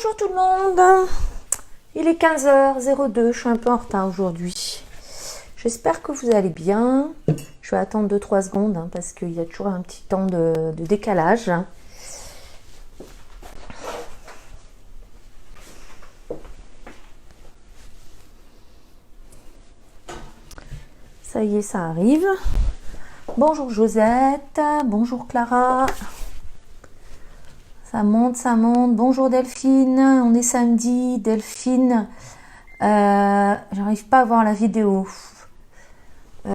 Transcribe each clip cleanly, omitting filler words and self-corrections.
Bonjour tout le monde, il est 15h02, je suis un peu en retard aujourd'hui. J'espère que vous allez bien. Je vais attendre 2-3 secondes hein, parce qu'il y a toujours un petit temps de décalage. Ça y est, ça arrive. Bonjour Josette, bonjour Clara. Ça monte, ça monte. Bonjour Delphine, on est samedi. Delphine, j'arrive pas à voir la vidéo.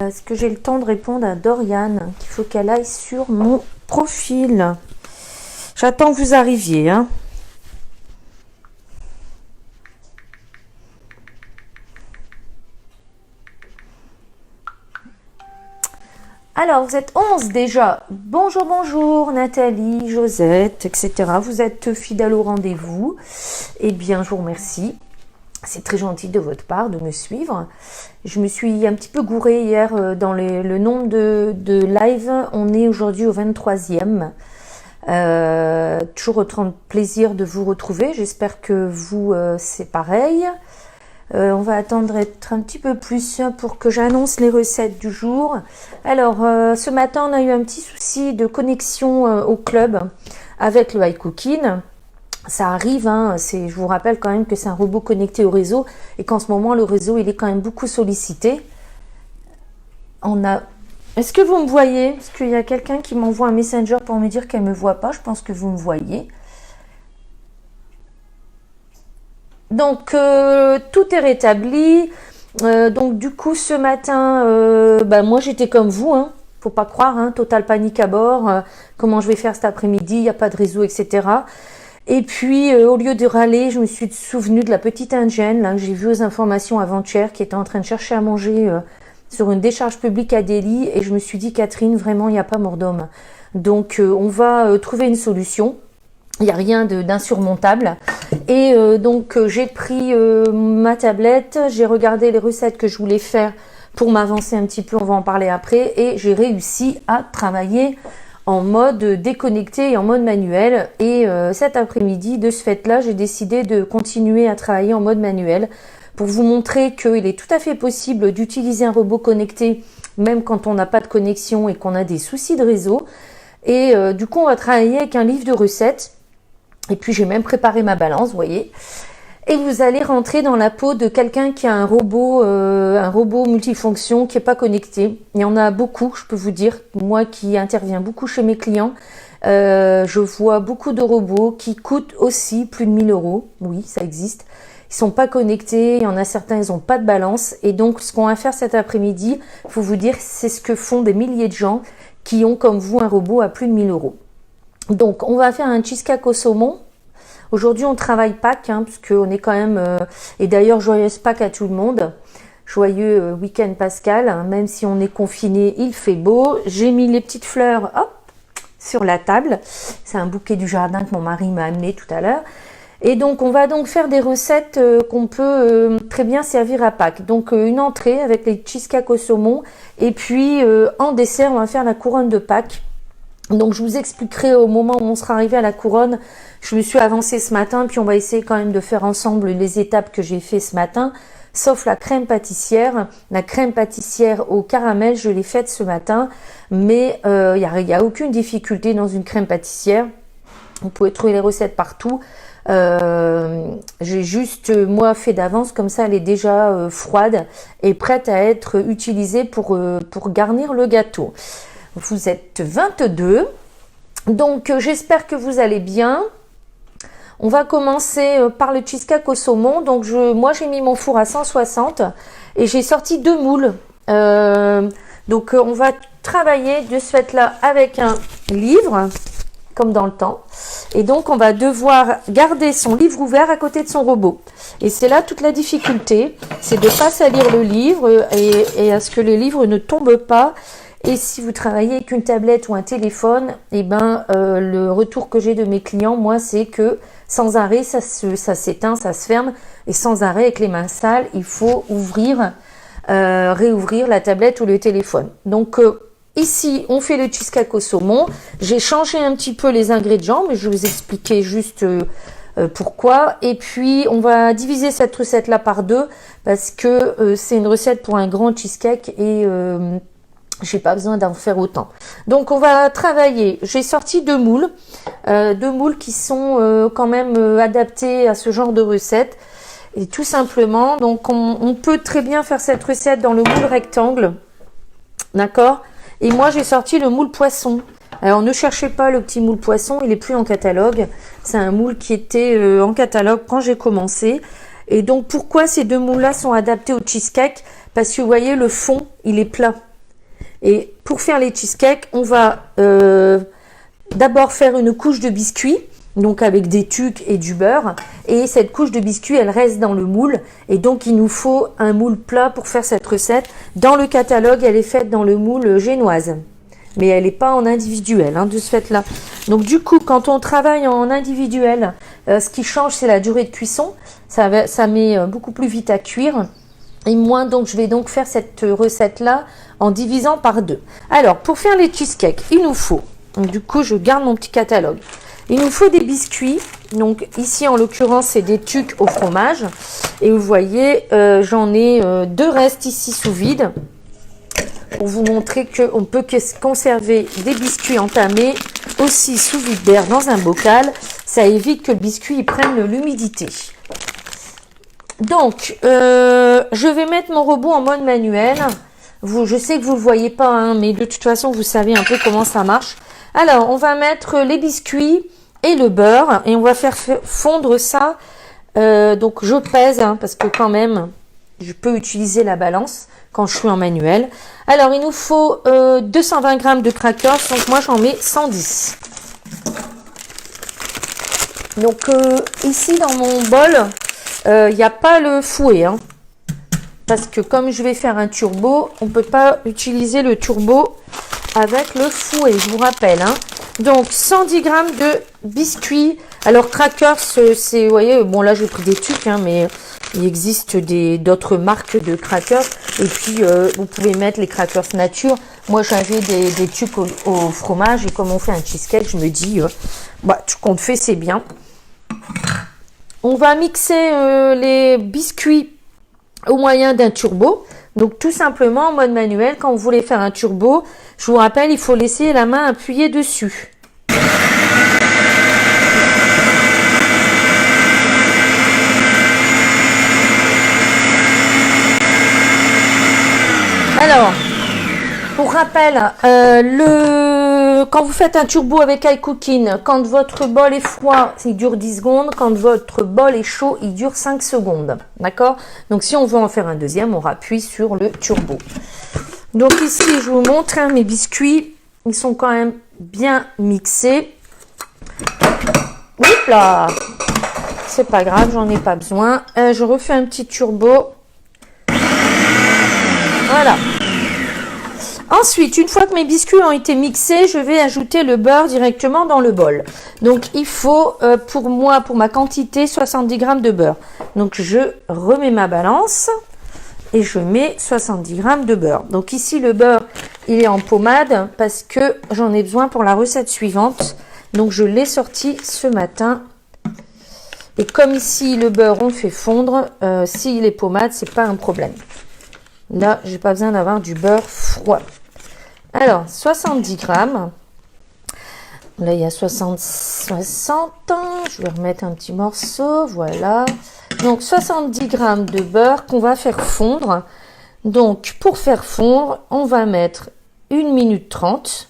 Est-ce que j'ai le temps de répondre à Dorian qu'il faut qu'elle aille sur mon profil? J'attends que vous arriviez. Hein. Alors, vous êtes 11 déjà. Bonjour, bonjour, Nathalie, Josette, etc. Vous êtes fidèles au rendez-vous. Eh bien, je vous remercie. C'est très gentil de votre part de me suivre. Je me suis un petit peu gourée hier dans le nombre de live. On est aujourd'hui au 23e. Toujours autant de plaisir de vous retrouver. J'espère que vous, c'est pareil. On va attendre être un petit peu plus pour que j'annonce les recettes du jour. Alors, ce matin, on a eu un petit souci de connexion au club avec le iCooking. Ça arrive, hein, je vous rappelle quand même que c'est un robot connecté au réseau et qu'en ce moment, le réseau, il est quand même beaucoup sollicité. Est-ce que vous me voyez? Est-ce qu'il y a quelqu'un qui m'envoie un messenger pour me dire qu'elle ne me voit pas? Je pense que vous me voyez. Donc, tout est rétabli. Donc, du coup, ce matin, moi, j'étais comme vous. Hein. Faut pas croire, hein, totale panique à bord. Comment je vais faire cet après-midi? Il n'y a pas de réseau, etc. Et puis, au lieu de râler, je me suis souvenue de la petite indienne là, que j'ai vue aux informations avant-hier, qui était en train de chercher à manger sur une décharge publique à Delhi. Et je me suis dit, Catherine, vraiment, il n'y a pas mort d'homme. Donc, on va trouver une solution. Il n'y a rien d'insurmontable. Et donc, j'ai pris ma tablette, j'ai regardé les recettes que je voulais faire pour m'avancer un petit peu, on va en parler après. Et j'ai réussi à travailler en mode déconnecté et en mode manuel. Et cet après-midi, de ce fait-là, j'ai décidé de continuer à travailler en mode manuel pour vous montrer qu'il est tout à fait possible d'utiliser un robot connecté, même quand on n'a pas de connexion et qu'on a des soucis de réseau. Et du coup, on va travailler avec un livre de recettes. Et puis, j'ai même préparé ma balance, vous voyez. Et vous allez rentrer dans la peau de quelqu'un qui a un robot multifonction qui n'est pas connecté. Il y en a beaucoup, je peux vous dire. Moi qui interviens beaucoup chez mes clients, je vois beaucoup de robots qui coûtent aussi plus de 1000 euros. Oui, ça existe. Ils sont pas connectés. Il y en a certains, ils n'ont pas de balance. Et donc, ce qu'on va faire cet après-midi, il faut vous dire, c'est ce que font des milliers de gens qui ont comme vous un robot à plus de 1000 euros. Donc, on va faire un cheesecake au saumon. Aujourd'hui, on travaille Pâques, hein, parce qu'on est quand même... et d'ailleurs, joyeuse Pâques à tout le monde. Joyeux week-end Pascal. Hein, même si on est confiné, il fait beau. J'ai mis les petites fleurs, hop, sur la table. C'est un bouquet du jardin que mon mari m'a amené tout à l'heure. Et donc, on va donc faire des recettes qu'on peut très bien servir à Pâques. Donc, une entrée avec les cheesecake au saumon. Et puis, en dessert, on va faire la couronne de Pâques. Donc, je vous expliquerai au moment où on sera arrivé à la couronne. Je me suis avancée ce matin, puis on va essayer quand même de faire ensemble les étapes que j'ai fait ce matin, sauf la crème pâtissière. La crème pâtissière au caramel, je l'ai faite ce matin, mais il y a aucune difficulté dans une crème pâtissière. Vous pouvez trouver les recettes partout. J'ai juste, moi, fait d'avance, comme ça, elle est déjà froide et prête à être utilisée pour garnir le gâteau. Vous êtes 22, donc j'espère que vous allez bien. On va commencer par le cheesecake au saumon. Donc moi j'ai mis mon four à 160 et j'ai sorti 2 moules. Donc on va travailler de ce fait-là avec un livre, comme dans le temps. Et donc on va devoir garder son livre ouvert à côté de son robot. Et c'est là toute la difficulté, c'est de ne pas salir le livre et à ce que le livre ne tombe pas. Et si vous travaillez avec une tablette ou un téléphone, eh ben, le retour que j'ai de mes clients, moi, c'est que sans arrêt, ça s'éteint, ça se ferme. Et sans arrêt, avec les mains sales, il faut réouvrir la tablette ou le téléphone. Donc, ici, on fait le cheesecake au saumon. J'ai changé un petit peu les ingrédients, mais je vais vous expliquer juste pourquoi. Et puis, on va diviser cette recette-là par deux parce que c'est une recette pour un grand cheesecake et j'ai pas besoin d'en faire autant. Donc, on va travailler. J'ai sorti deux moules qui sont quand même adaptés à ce genre de recette. Et tout simplement, donc on peut très bien faire cette recette dans le moule rectangle. D'accord? Et moi, j'ai sorti le moule poisson. Alors, ne cherchez pas le petit moule poisson, il est plus en catalogue. C'est un moule qui était en catalogue quand j'ai commencé. Et donc, pourquoi ces deux moules-là sont adaptés au cheesecake? Parce que vous voyez, le fond, il est plat. Et pour faire les cheesecakes, on va d'abord faire une couche de biscuit. Donc avec des tucs et du beurre. Et cette couche de biscuit, elle reste dans le moule. Et donc, il nous faut un moule plat pour faire cette recette. Dans le catalogue, elle est faite dans le moule génoise. Mais elle n'est pas en individuel, hein, de ce fait-là. Donc, du coup, quand on travaille en individuel, ce qui change, c'est la durée de cuisson. Ça met beaucoup plus vite à cuire. Et moi, donc, je vais donc faire cette recette-là en divisant par deux. Alors, pour faire les cheesecakes, il nous faut... Donc, du coup, je garde mon petit catalogue. Il nous faut des biscuits. Donc ici, en l'occurrence, c'est des tucs au fromage. Et vous voyez, j'en ai deux restes ici sous vide. Pour vous montrer qu'on peut conserver des biscuits entamés aussi sous vide d'air dans un bocal. Ça évite que le biscuit prenne l'humidité. Donc, je vais mettre mon robot en mode manuel. Je sais que vous ne le voyez pas, hein, mais de toute façon, vous savez un peu comment ça marche. Alors, on va mettre les biscuits et le beurre et on va faire fondre ça. Donc, je pèse hein, parce que quand même, je peux utiliser la balance quand je suis en manuel. Alors, il nous faut 220 g de crackers. Donc, moi, j'en mets 110. Donc, ici, dans mon bol, il n'y a pas le fouet. Hein, parce que comme je vais faire un turbo, on ne peut pas utiliser le turbo avec le fouet, je vous rappelle. Hein. Donc, 110 g de biscuits. Alors, crackers, c'est, vous voyez, bon là, j'ai pris des tucs, hein, mais il existe d'autres marques de crackers. Et puis, vous pouvez mettre les crackers nature. Moi, j'avais des tucs au fromage. Et comme on fait un cheesecake, je me dis, tout qu'on fait, c'est bien. On va mixer les biscuits au moyen d'un turbo. Donc, tout simplement, en mode manuel, quand vous voulez faire un turbo, je vous rappelle, il faut laisser la main appuyée dessus. Alors, pour rappel, quand vous faites un turbo avec iCooking, quand votre bol est froid, il dure 10 secondes. Quand votre bol est chaud, il dure 5 secondes. D'accord? Donc, si on veut en faire un deuxième, on appuie sur le turbo. Donc, ici, je vous montre mes biscuits. Ils sont quand même bien mixés. Oups là! C'est pas grave, j'en ai pas besoin. Je refais un petit turbo. Voilà. Ensuite, une fois que mes biscuits ont été mixés, je vais ajouter le beurre directement dans le bol. Donc, il faut, pour ma quantité, 70 g de beurre. Donc, je remets ma balance et je mets 70 g de beurre. Donc, ici, le beurre, il est en pommade parce que j'en ai besoin pour la recette suivante. Donc, je l'ai sorti ce matin. Et comme ici, le beurre, on le fait fondre, s'il est pommade, c'est pas un problème. Là, j'ai pas besoin d'avoir du beurre froid. Alors, 70 g. Là, il y a 60. Je vais remettre un petit morceau. Voilà. Donc, 70 g de beurre qu'on va faire fondre. Donc, pour faire fondre, on va mettre 1 minute 30.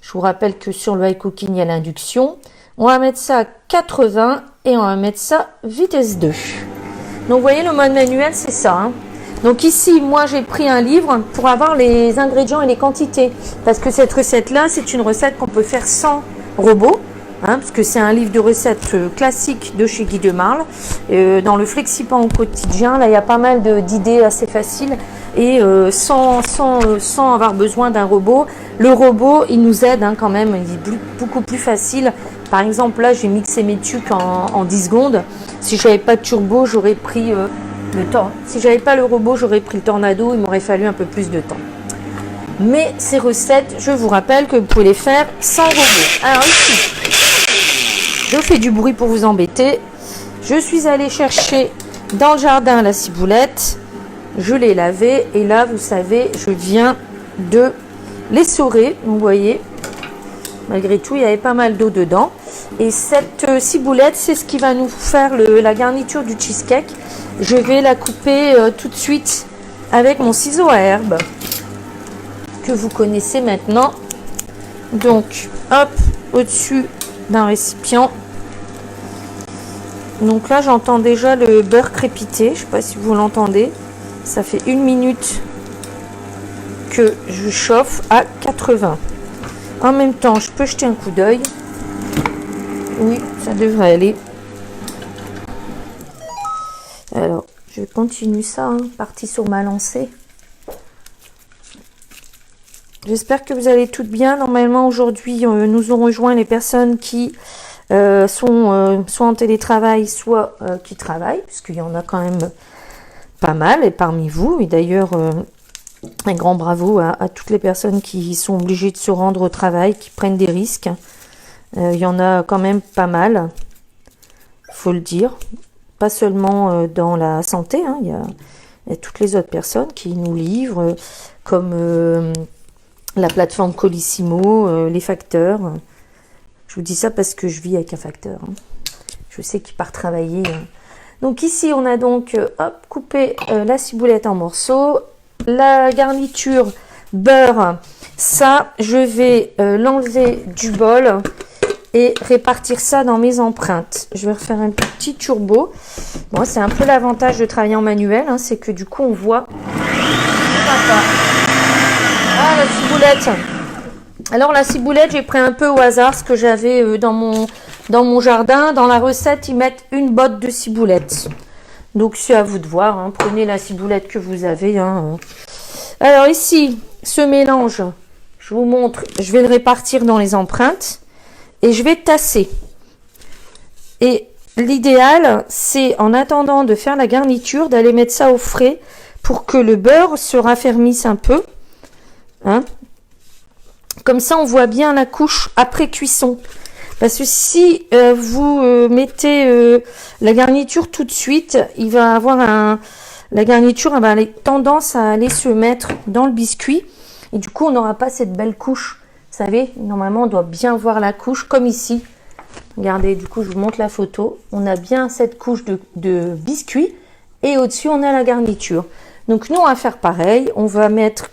Je vous rappelle que sur le iCooking, il y a l'induction. On va mettre ça à 80 et on va mettre ça vitesse 2. Donc, vous voyez, le mode manuel, c'est ça. Hein. Donc ici, moi, j'ai pris un livre pour avoir les ingrédients et les quantités. Parce que cette recette-là, c'est une recette qu'on peut faire sans robot. Hein, parce que c'est un livre de recettes classique de chez Guy Demarle. Dans le Flexipan au quotidien, là, il y a pas mal d'idées assez faciles. Et sans avoir besoin d'un robot. Le robot, il nous aide hein, quand même. Il est beaucoup plus facile. Par exemple, là, j'ai mixé mes tucs en 10 secondes. Si je n'avais pas de turbo, j'aurais pris... le temps. Si j'avais pas le robot, j'aurais pris le tornado, il m'aurait fallu un peu plus de temps. Mais ces recettes, je vous rappelle que vous pouvez les faire sans robot. Alors ici, je fais du bruit pour vous embêter. Je suis allée chercher dans le jardin la ciboulette. Je l'ai lavée et là, vous savez, je viens de l'essorer. Vous voyez, malgré tout, il y avait pas mal d'eau dedans. Et cette ciboulette, c'est ce qui va nous faire la garniture du cheesecake. Je vais la couper tout de suite avec mon ciseau à herbe que vous connaissez maintenant. Donc, hop, au-dessus d'un récipient. Donc là, j'entends déjà le beurre crépiter. Je ne sais pas si vous l'entendez. Ça fait 1 minute que je chauffe à 80. En même temps, je peux jeter un coup d'œil. Oui, ça devrait aller. Alors, je continue ça, parti sur ma lancée. J'espère que vous allez toutes bien. Normalement, aujourd'hui, nous aurons rejoint les personnes qui sont soit en télétravail, soit qui travaillent, puisqu'il y en a quand même pas mal, et parmi vous. Et d'ailleurs, un grand bravo à toutes les personnes qui sont obligées de se rendre au travail, qui prennent des risques. Il y en a quand même pas mal, faut le dire. Pas seulement dans la santé, il y a toutes les autres personnes qui nous livrent, comme la plateforme Colissimo, les facteurs. Je vous dis ça parce que je vis avec un facteur. Je sais qu'il part travailler. Donc ici, on a donc coupé la ciboulette en morceaux. La garniture beurre, ça, je vais l'enlever du bol et répartir ça dans mes empreintes. Je vais refaire un petit turbo. Bon, c'est un peu l'avantage de travailler en manuel, c'est que du coup, on voit. Ah, la ciboulette. Alors, la ciboulette, j'ai pris un peu au hasard ce que j'avais dans mon jardin. Dans la recette, ils mettent une botte de ciboulette. Donc, c'est à vous de voir. Prenez la ciboulette que vous avez. Alors, ici, ce mélange, je vous montre. Je vais le répartir dans les empreintes. Et je vais tasser. Et l'idéal, c'est en attendant de faire la garniture, d'aller mettre ça au frais pour que le beurre se raffermisse un peu. Comme ça, on voit bien la couche après cuisson. Parce que si vous mettez la garniture tout de suite, il va avoir la garniture va avoir tendance à aller se mettre dans le biscuit. Et du coup, on n'aura pas cette belle couche. Vous savez, normalement, on doit bien voir la couche, comme ici. Regardez, du coup, je vous montre la photo. On a bien cette couche de biscuit. Et au-dessus, on a la garniture. Donc, nous, on va faire pareil. On va mettre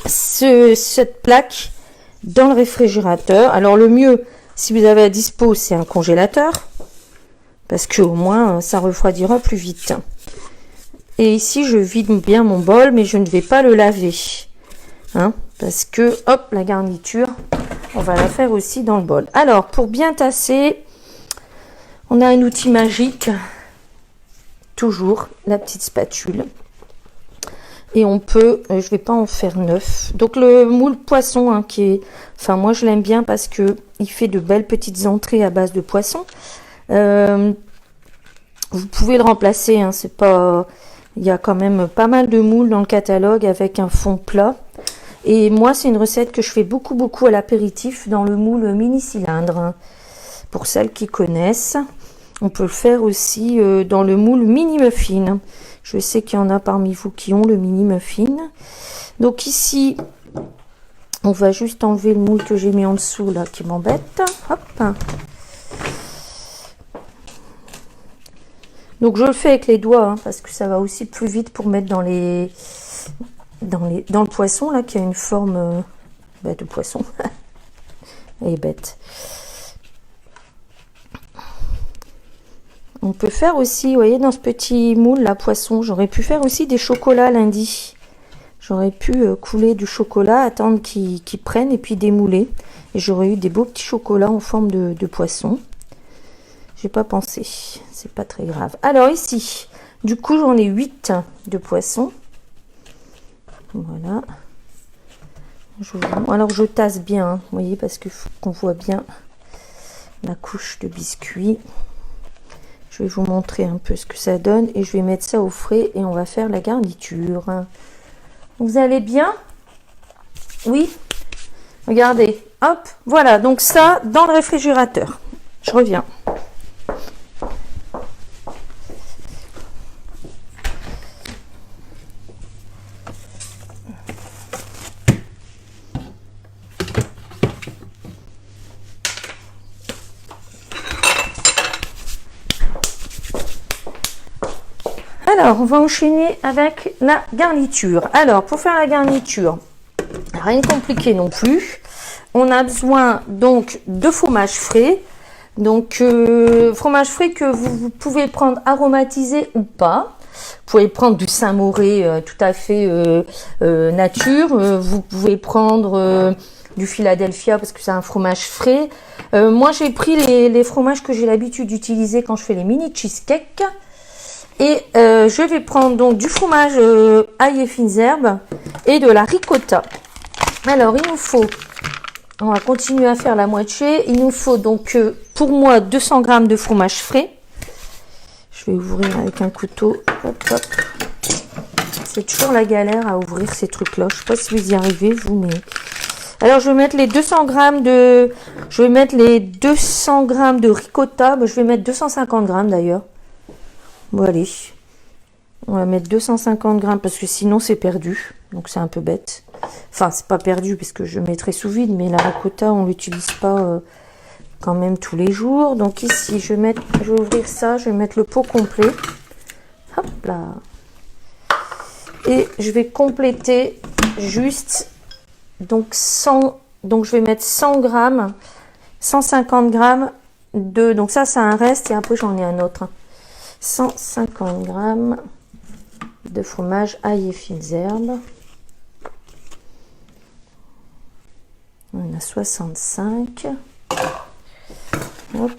cette plaque dans le réfrigérateur. Alors, le mieux, si vous avez à dispo, c'est un congélateur. Parce qu'au moins, ça refroidira plus vite. Et ici, je vide bien mon bol, mais je ne vais pas le laver. Parce que, hop, la garniture, on va la faire aussi dans le bol. Alors, pour bien tasser, on a un outil magique. Toujours, la petite spatule. Et on peut, je vais pas en faire 9. Donc, le moule poisson, qui est... Enfin, moi, je l'aime bien parce que il fait de belles petites entrées à base de poisson. Vous pouvez le remplacer, c'est pas... Il y a quand même pas mal de moules dans le catalogue avec un fond plat. Et moi, c'est une recette que je fais beaucoup à l'apéritif dans le moule mini cylindre. Pour celles qui connaissent, on peut le faire aussi dans le moule mini muffin. Je sais qu'il y en a parmi vous qui ont le mini muffin. Donc ici, on va juste enlever le moule que j'ai mis en dessous là qui m'embête. Hop. Donc je le fais avec les doigts parce que ça va aussi plus vite pour mettre dans le poisson là qui a une forme de poisson. Elle est bête. On peut faire aussi, vous voyez, dans ce petit moule là poisson, j'aurais pu faire aussi des chocolats lundi. J'aurais pu couler du chocolat, attendre qu'ils prennent et puis démouler. Et j'aurais eu des beaux petits chocolats en forme de poisson. J'ai pas pensé, c'est pas très grave. Alors ici, du coup j'en ai 8 de poissons. Voilà. Alors je tasse bien, vous voyez, parce que faut qu'on voit bien la couche de biscuit. Je vais vous montrer un peu ce que ça donne et je vais mettre ça au frais et on va faire la garniture. Vous allez bien? Oui. Regardez, hop, voilà, donc ça dans le réfrigérateur. Je reviens. Alors, on va enchaîner avec la garniture. Alors, pour faire la garniture, rien de compliqué non plus. On a besoin donc de fromage frais. Donc, fromage frais que vous pouvez prendre aromatisé ou pas. Vous pouvez prendre du Saint-Mauré tout à fait nature. Vous pouvez prendre du Philadelphia parce que c'est un fromage frais. Moi, j'ai pris les fromages que j'ai l'habitude d'utiliser quand je fais les mini cheesecakes. Et je vais prendre donc du fromage ail et fines herbes et de la ricotta. Alors, il nous faut, on va continuer à faire la moitié. Il nous faut donc pour moi 200 g de fromage frais. Je vais ouvrir avec un couteau. Hop, hop. C'est toujours la galère à ouvrir ces trucs-là. Je ne sais pas si vous y arrivez, vous, mais... Alors, je vais mettre les 200 g de... Je vais mettre les 200 g de ricotta. Je vais mettre 250 g d'ailleurs. Bon, allez. On va mettre 250 g parce que sinon, c'est perdu. Donc, c'est un peu bête. Enfin, c'est pas perdu parce que je mettrai sous vide. Mais la ricotta, on l'utilise pas... quand même tous les jours. Donc ici je vais ouvrir ça, je vais mettre le pot complet, hop là, et je vais compléter juste donc 100, donc je vais mettre 100 g, 150 g de, donc ça c'est un reste et après j'en ai un autre, 150 g de fromage ail et fines herbes. On a 65. Hop.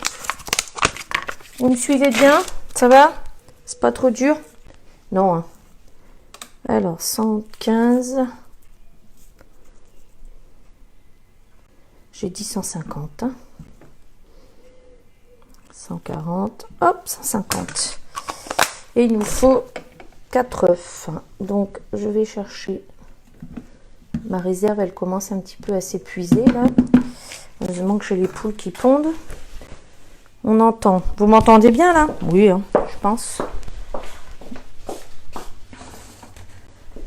Vous me suivez bien? Ça va? C'est pas trop dur? Non. Hein. Alors, 115. J'ai dit 150. Hein. 140. Hop, 150. Et il nous faut 4 œufs. Donc, je vais chercher ma réserve. Elle commence un petit peu à s'épuiser là. Heureusement que j'ai les poules qui pondent. On entend. Vous m'entendez bien là? Oui, hein, je pense.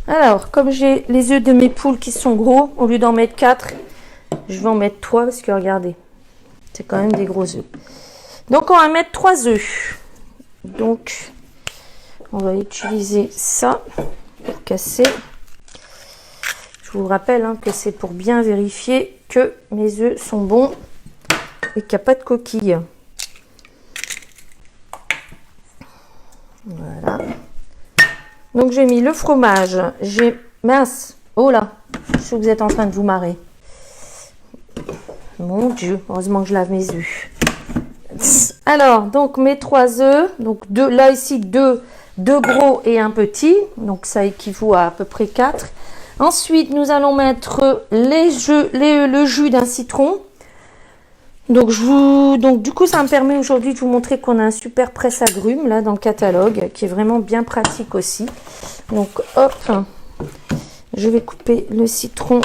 Alors, comme j'ai les œufs de mes poules qui sont gros, au lieu d'en mettre 4, je vais en mettre 3 parce que regardez, c'est quand même des gros œufs. Donc, on va mettre 3 œufs. Donc, on va utiliser ça pour casser. Je vous rappelle hein, que c'est pour bien vérifier que mes œufs sont bons et qu'il n'y a pas de coquilles. Voilà. Donc j'ai mis le fromage. J'ai mince. Oh là, je sais que vous êtes en train de vous marrer. Mon Dieu, heureusement que je lave mes œufs. Alors donc mes 3 œufs. Donc deux, là ici deux gros et un petit. Donc ça équivaut à peu près 4. Ensuite, nous allons mettre le jus d'un citron. Donc, du coup, ça me permet aujourd'hui de vous montrer qu'on a un super presse-agrumes là dans le catalogue, qui est vraiment bien pratique aussi. Donc, hop, je vais couper le citron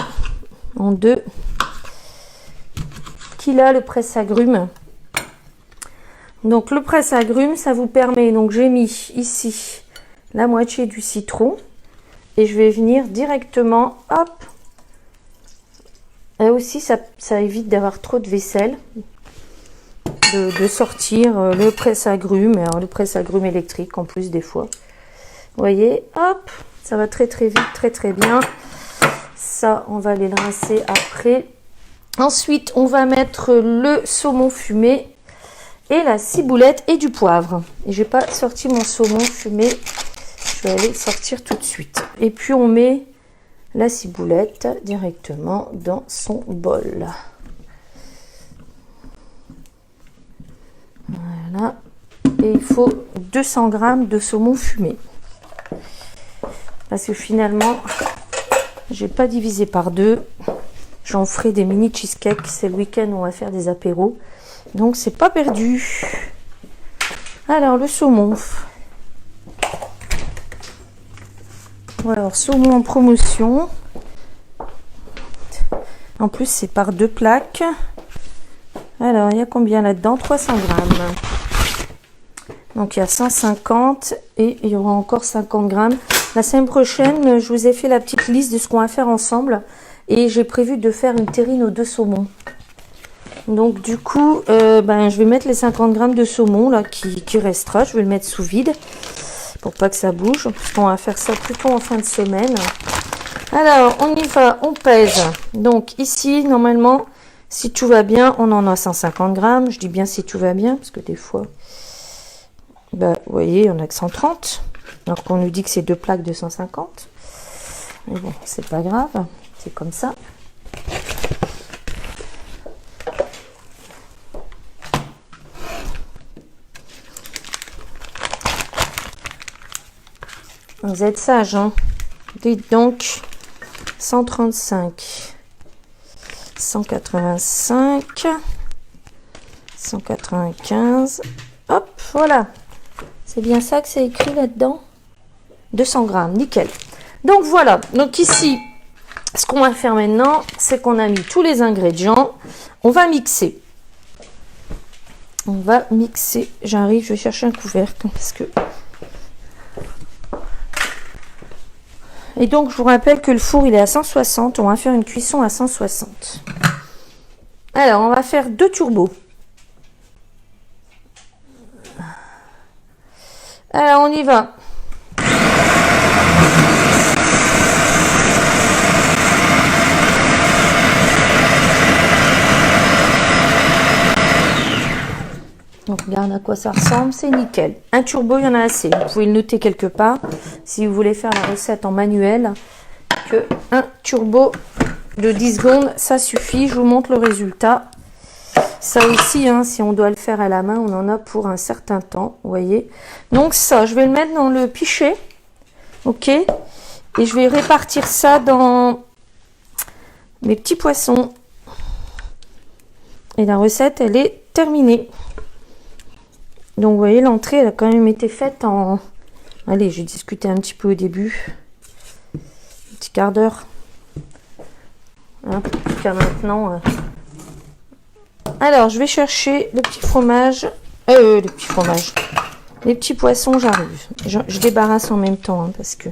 en deux. Qu'il a le presse-agrumes. Donc, le presse-agrumes, ça vous permet. Donc, j'ai mis ici la moitié du citron. Et je vais venir directement, hop. Et aussi, ça évite d'avoir trop de vaisselle. De sortir le presse-agrumes. Alors, le presse-agrumes électrique en plus des fois. Vous voyez, hop. Ça va très très vite, très très bien. Ça, on va aller le rincer après. Ensuite, on va mettre le saumon fumé. Et la ciboulette et du poivre. Et j'ai pas sorti mon saumon fumé. Je vais aller le sortir tout de suite. Et puis on met la ciboulette directement dans son bol. Voilà. Et il faut 200 g de saumon fumé. Parce que finalement, j'ai pas divisé par deux. J'en ferai des mini cheesecakes. C'est le week-end où on va faire des apéros. Donc c'est pas perdu. Alors le saumon. Alors, saumon en promotion. En plus, c'est par 2 plaques. Alors, il y a combien là-dedans? 300 grammes. Donc, il y a 150 et il y aura encore 50 grammes. La semaine prochaine, je vous ai fait la petite liste de ce qu'on va faire ensemble. Et j'ai prévu de faire une terrine aux 2 saumons. Donc, du coup, je vais mettre les 50 grammes de saumon là qui restera. Je vais le mettre sous vide. pour pas que ça bouge, parce qu'on va faire ça plutôt en fin de semaine. Alors, on y va, on pèse. Donc ici, normalement, si tout va bien, on en a 150 grammes. Je dis bien si tout va bien, parce que des fois, bah, vous voyez, on a que 130. Alors qu'on nous dit que c'est 2 plaques de 150. Mais bon, c'est pas grave, c'est comme ça. Vous êtes sage, hein? Dites donc 135, 185, 195. Hop, voilà. C'est bien ça que c'est écrit là-dedans. 200 grammes, nickel. Donc voilà. Donc ici, ce qu'on va faire maintenant, c'est qu'on a mis tous les ingrédients. On va mixer. On va mixer. J'arrive, je vais chercher un couvercle parce que. Et donc, je vous rappelle que le four, il est à 160. On va faire une cuisson à 160. Alors, on va faire 2 turbos. Alors, on y va. Donc, regarde à quoi ça ressemble, c'est nickel. Un turbo, il y en a assez. Vous pouvez le noter quelque part si vous voulez faire la recette en manuel. Que un turbo de 10 secondes, ça suffit. Je vous montre le résultat. Ça aussi, hein, si on doit le faire à la main, on en a pour un certain temps. Vous voyez. Donc ça, je vais le mettre dans le pichet. Ok. Et je vais répartir ça dans mes petits poissons. Et la recette, elle est terminée. Donc, vous voyez, l'entrée, elle a quand même été faite en... Allez, j'ai discuté un petit peu au début. Un petit quart d'heure. Hein, jusqu'à maintenant. Alors, je vais chercher le petit fromage. Le petit fromage. Les petits poissons, j'arrive. Je débarrasse en même temps, hein, parce que...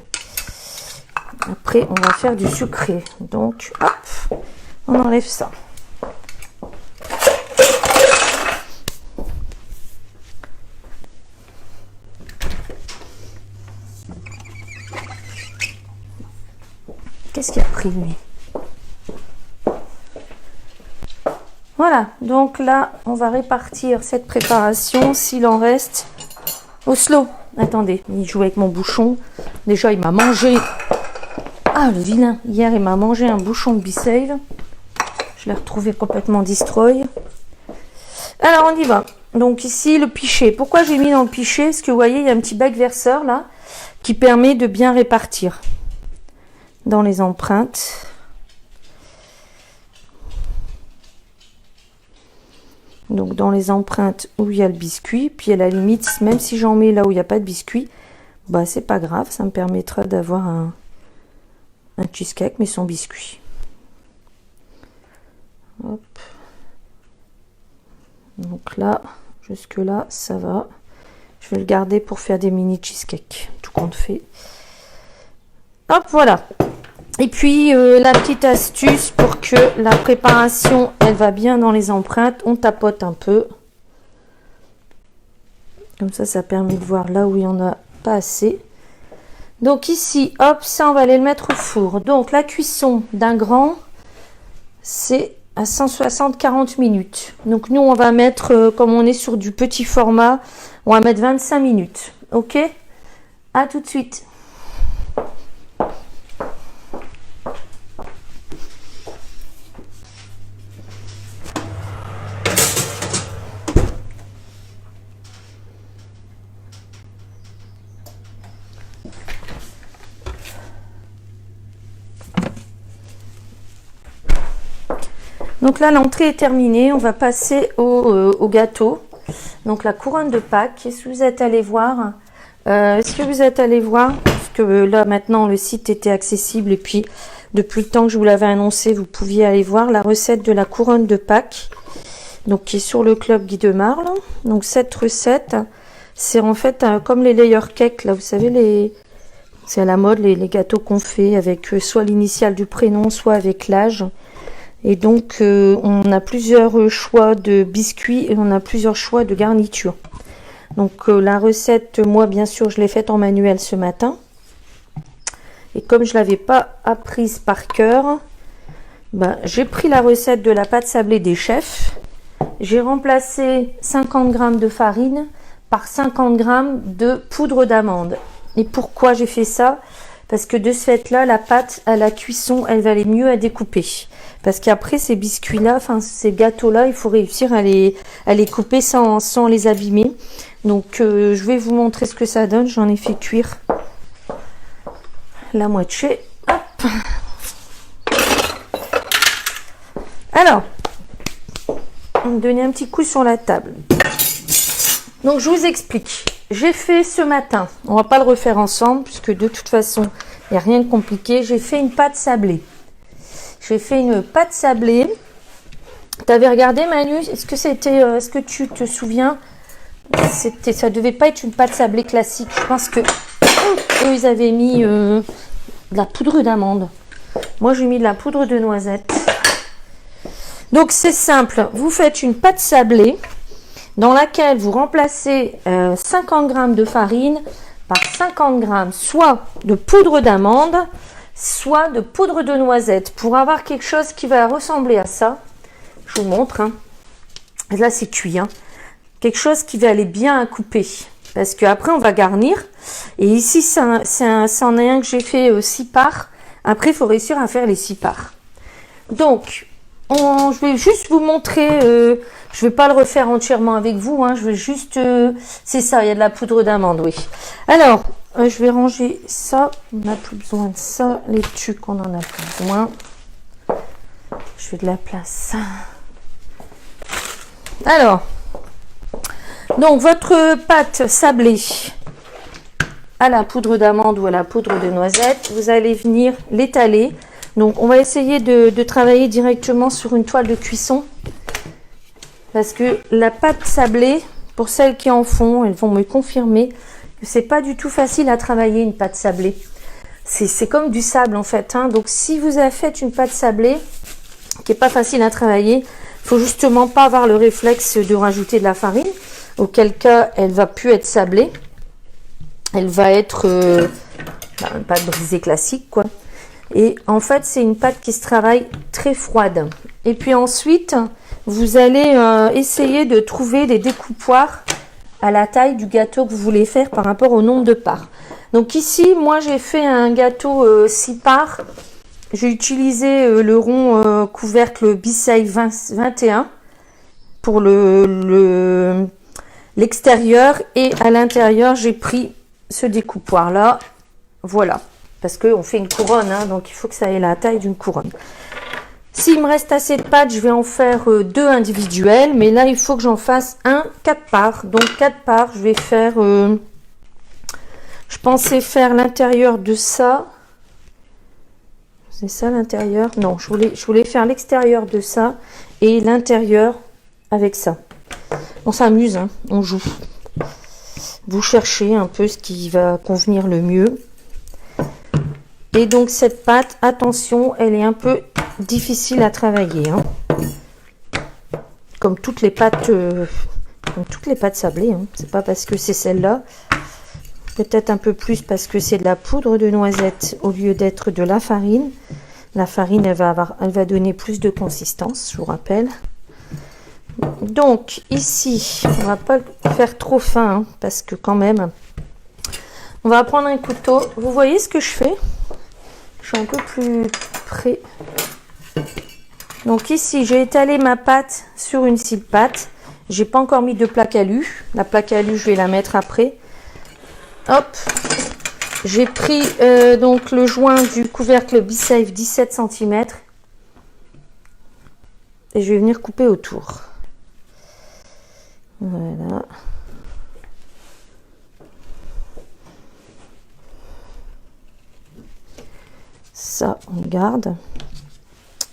Après, on va faire du sucré. Donc, hop, on enlève ça. Qu'est-ce qu'il a pris, lui? Voilà, donc là, on va répartir cette préparation, s'il en reste. Oslo, attendez, il joue avec mon bouchon. Déjà, il m'a mangé... Ah, le vilain. Hier, il m'a mangé un bouchon de Be-Save. Je l'ai retrouvé complètement destroy. Alors, on y va. Donc ici, le pichet. Pourquoi j'ai mis dans le pichet? Parce que vous voyez, il y a un petit bec verseur, là, qui permet de bien répartir dans les empreintes. Donc dans les empreintes où il y a le biscuit, puis à la limite, même si j'en mets là où il n'y a pas de biscuit, bah c'est pas grave, ça me permettra d'avoir un cheesecake mais sans biscuit. Hop. Donc là, jusque là, ça va. Je vais le garder pour faire des mini cheesecakes, tout compte fait. Hop, voilà. Et puis, la petite astuce pour que la préparation, elle va bien dans les empreintes, on tapote un peu. Comme ça permet de voir là où il n'y en a pas assez. Donc ici, hop, ça, on va aller le mettre au four. Donc, la cuisson d'un grand, c'est à 160-40 minutes. Donc, nous, on va mettre, comme on est sur du petit format, on va mettre 25 minutes. Ok? À tout de suite. Donc là, l'entrée est terminée. On va passer au gâteau. Donc la couronne de Pâques. Est-ce que vous êtes allé voir? Parce que là, maintenant, le site était accessible. Et puis, depuis le temps que je vous l'avais annoncé, vous pouviez aller voir la recette de la couronne de Pâques. Donc, qui est sur le club Guy de Marle. Donc, cette recette, c'est en fait comme les layer cakes. Là, vous savez, c'est à la mode, les gâteaux qu'on fait avec soit l'initiale du prénom, soit avec l'âge. Et donc, on a plusieurs choix de biscuits et on a plusieurs choix de garniture. Donc la recette, moi bien sûr, je l'ai faite en manuel ce matin. Et comme je ne l'avais pas apprise par cœur, ben, j'ai pris la recette de la pâte sablée des chefs. J'ai remplacé 50 g de farine par 50 g de poudre d'amande. Et pourquoi j'ai fait ça? Parce que de ce fait-là, la pâte à la cuisson, elle va aller mieux à découper. Parce qu'après, ces biscuits-là, enfin ces gâteaux-là, il faut réussir à les couper sans les abîmer. Donc, je vais vous montrer ce que ça donne. J'en ai fait cuire la moitié. Hop. Alors, on va me donner un petit coup sur la table. Donc, je vous explique. J'ai fait ce matin, on va pas le refaire ensemble, puisque de toute façon, il n'y a rien de compliqué. J'ai fait une pâte sablée. J'ai fait une pâte sablée. Tu avais regardé, Manu? Est-ce que c'était, est-ce que tu te souviens? Ça devait pas être une pâte sablée classique. Je pense que eux, ils avaient mis de la poudre d'amande. Moi, j'ai mis de la poudre de noisette. Donc, c'est simple. Vous faites une pâte sablée dans laquelle vous remplacez 50 g de farine par 50 g soit de poudre d'amande, soit de poudre de noisette, pour avoir quelque chose qui va ressembler à ça. Je vous montre. Hein. Là, c'est cuit. Hein. Quelque chose qui va aller bien à couper. Parce qu'après, on va garnir. Et ici, c'en est un que j'ai fait 6 parts. Après, il faut réussir à faire les 6 parts. Donc, je vais juste vous montrer, je ne vais pas le refaire entièrement avec vous, hein, je vais juste, c'est ça, il y a de la poudre d'amande, oui. Alors, je vais ranger ça, on n'a plus besoin de ça, les tucs, on en a plus besoin. Je fais de la place. Alors, donc votre pâte sablée à la poudre d'amande ou à la poudre de noisette, vous allez venir l'étaler. Donc, on va essayer de travailler directement sur une toile de cuisson. Parce que la pâte sablée, pour celles qui en font, elles vont me confirmer que c'est pas du tout facile à travailler une pâte sablée. C'est comme du sable en fait. Hein. Donc, si vous avez fait une pâte sablée qui est pas facile à travailler, il faut justement pas avoir le réflexe de rajouter de la farine. Auquel cas, elle va plus être sablée. Elle va être une pâte brisée classique, quoi. Et en fait, c'est une pâte qui se travaille très froide. Et puis ensuite, vous allez essayer de trouver des découpoirs à la taille du gâteau que vous voulez faire par rapport au nombre de parts. Donc ici, moi, j'ai fait un gâteau 6 parts. J'ai utilisé le rond couvercle B-Save 21 pour l'extérieur. Et à l'intérieur, j'ai pris ce découpoir-là. Voilà. Parce qu'on fait une couronne, hein, donc il faut que ça ait la taille d'une couronne. S'il me reste assez de pâtes, je vais en faire 2 individuels. Mais là, il faut que j'en fasse 4 parts. Donc 4 parts, je vais faire... je pensais faire l'intérieur de ça. C'est ça l'intérieur? Non, je voulais faire l'extérieur de ça et l'intérieur avec ça. On s'amuse, hein, on joue. Vous cherchez un peu ce qui va convenir le mieux. Et donc cette pâte, attention, elle est un peu difficile à travailler. Hein. Comme toutes les pâtes sablées. Hein. C'est pas parce que c'est celle-là. Peut-être un peu plus parce que c'est de la poudre de noisette au lieu d'être de la farine. La farine, elle va donner plus de consistance, je vous rappelle. Donc ici, on va pas le faire trop fin hein, parce que quand même, on va prendre un couteau. Vous voyez ce que je fais? Je suis un peu plus près. Donc ici, j'ai étalé ma pâte sur une scie de pâte. J'ai pas encore mis de plaque alu. La plaque alu, je vais la mettre après. Hop. J'ai pris donc le joint du couvercle B-Save 17 cm. Et je vais venir couper autour. Voilà. Ça, on garde.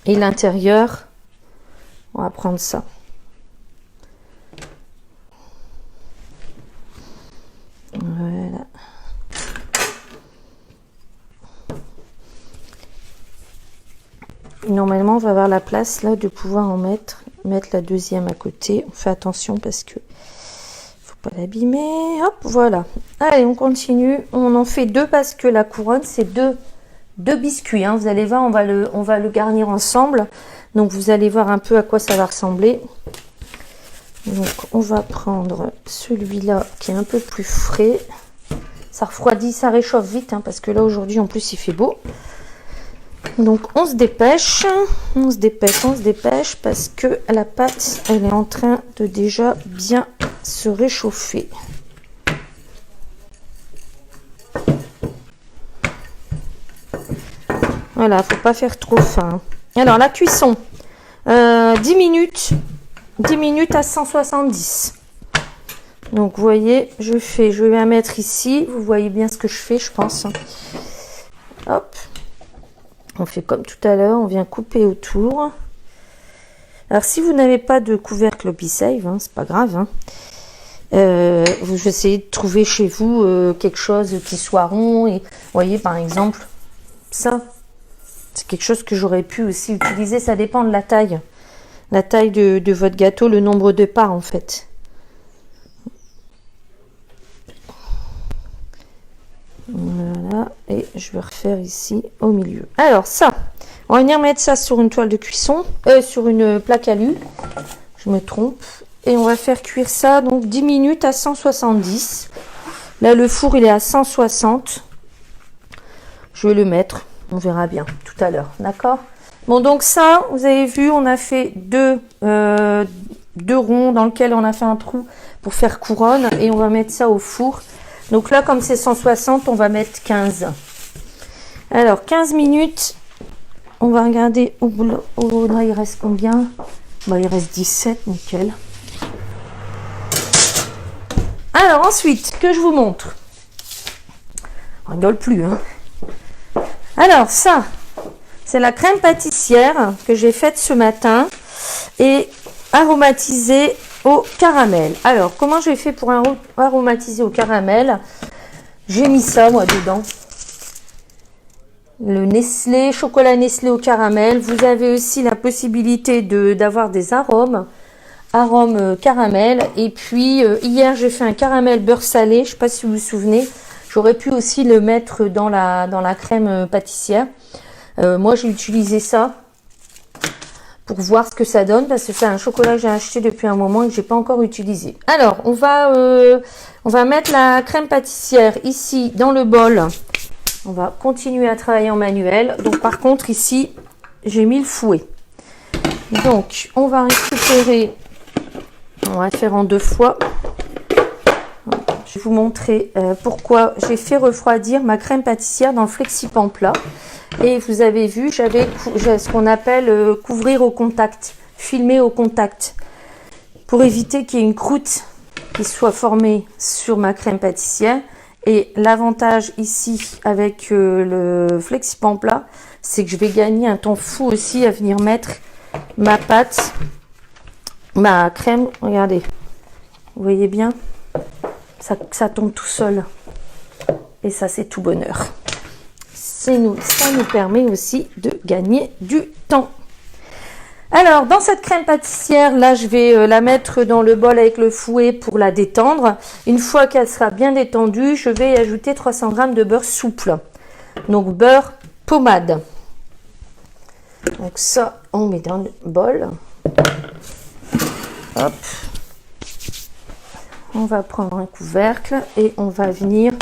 Et l'intérieur, on va prendre ça. Voilà. Normalement, on va avoir la place là de pouvoir en mettre la deuxième à côté. On fait attention parce que faut pas l'abîmer. Hop, voilà. Allez, on continue. On en fait deux parce que la couronne, c'est deux biscuits. Hein. Vous allez voir, on va le garnir ensemble. Donc, vous allez voir un peu à quoi ça va ressembler. Donc, on va prendre celui-là qui est un peu plus frais. Ça refroidit, ça réchauffe vite, hein, parce que là, aujourd'hui, en plus, il fait beau. Donc, on se dépêche, parce que la pâte, elle est en train de déjà bien se réchauffer. Voilà, faut pas faire trop fin. Alors, la cuisson, 10 minutes à 170. Donc, vous voyez, je vais la mettre ici. Vous voyez bien ce que je fais, je pense. Hop. On fait comme tout à l'heure, on vient couper autour. Alors, si vous n'avez pas de couvercle Obisave, hein, c'est pas grave. Hein, vous essayez de trouver chez vous quelque chose qui soit rond. Et, vous voyez, par exemple, ça, c'est quelque chose que j'aurais pu aussi utiliser. Ça dépend de la taille. La taille de votre gâteau, le nombre de parts, en fait. Voilà, et je vais refaire ici au milieu. Alors ça, on va venir mettre ça sur une toile de cuisson, sur une plaque alu, je me trompe, et on va faire cuire ça donc 10 minutes à 170. Là le four il est à 160. Je vais le mettre, on verra bien tout à l'heure, d'accord? Bon donc ça, vous avez vu, on a fait deux ronds dans lesquels on a fait un trou pour faire couronne, et on va mettre ça au four. Donc là, comme c'est 160, on va mettre 15. Alors, 15 minutes. On va regarder au boulot. Oh, là, il reste combien? Bah, il reste 17, nickel. Alors, ensuite, que je vous montre. On rigole plus, hein. Alors, ça, c'est la crème pâtissière que j'ai faite ce matin et aromatisée au caramel. Alors, comment j'ai fait pour aromatiser au caramel? J'ai mis ça, moi, dedans. Le Nestlé, chocolat Nestlé au caramel. Vous avez aussi la possibilité d'avoir des arômes caramel. Et puis, hier, j'ai fait un caramel beurre salé. Je ne sais pas si vous vous souvenez. J'aurais pu aussi le mettre dans la crème pâtissière. Moi, j'ai utilisé ça pour voir ce que ça donne, parce que c'est un chocolat que j'ai acheté depuis un moment et que j'ai pas encore utilisé. Alors, on va mettre la crème pâtissière ici dans le bol. On va continuer à travailler en manuel. Donc, par contre, ici, j'ai mis le fouet. Donc, on va récupérer, on va faire en deux fois. Je vais vous montrer pourquoi j'ai fait refroidir ma crème pâtissière dans le FlexiPan plat. Et vous avez vu, j'avais ce qu'on appelle couvrir au contact, filmer au contact, pour éviter qu'il y ait une croûte qui soit formée sur ma crème pâtissière. Et l'avantage ici avec le FlexiPan plat, c'est que je vais gagner un temps fou aussi à venir mettre ma pâte, ma crème. Regardez, vous voyez bien, ça tombe tout seul. Et ça, c'est tout bonheur. Ça nous permet aussi de gagner du temps. Alors, dans cette crème pâtissière, là, je vais la mettre dans le bol avec le fouet pour la détendre. Une fois qu'elle sera bien détendue, je vais y ajouter 300 g de beurre souple. Donc, beurre pommade. Donc, ça, on met dans le bol. Hop. On va prendre un couvercle et on va venir...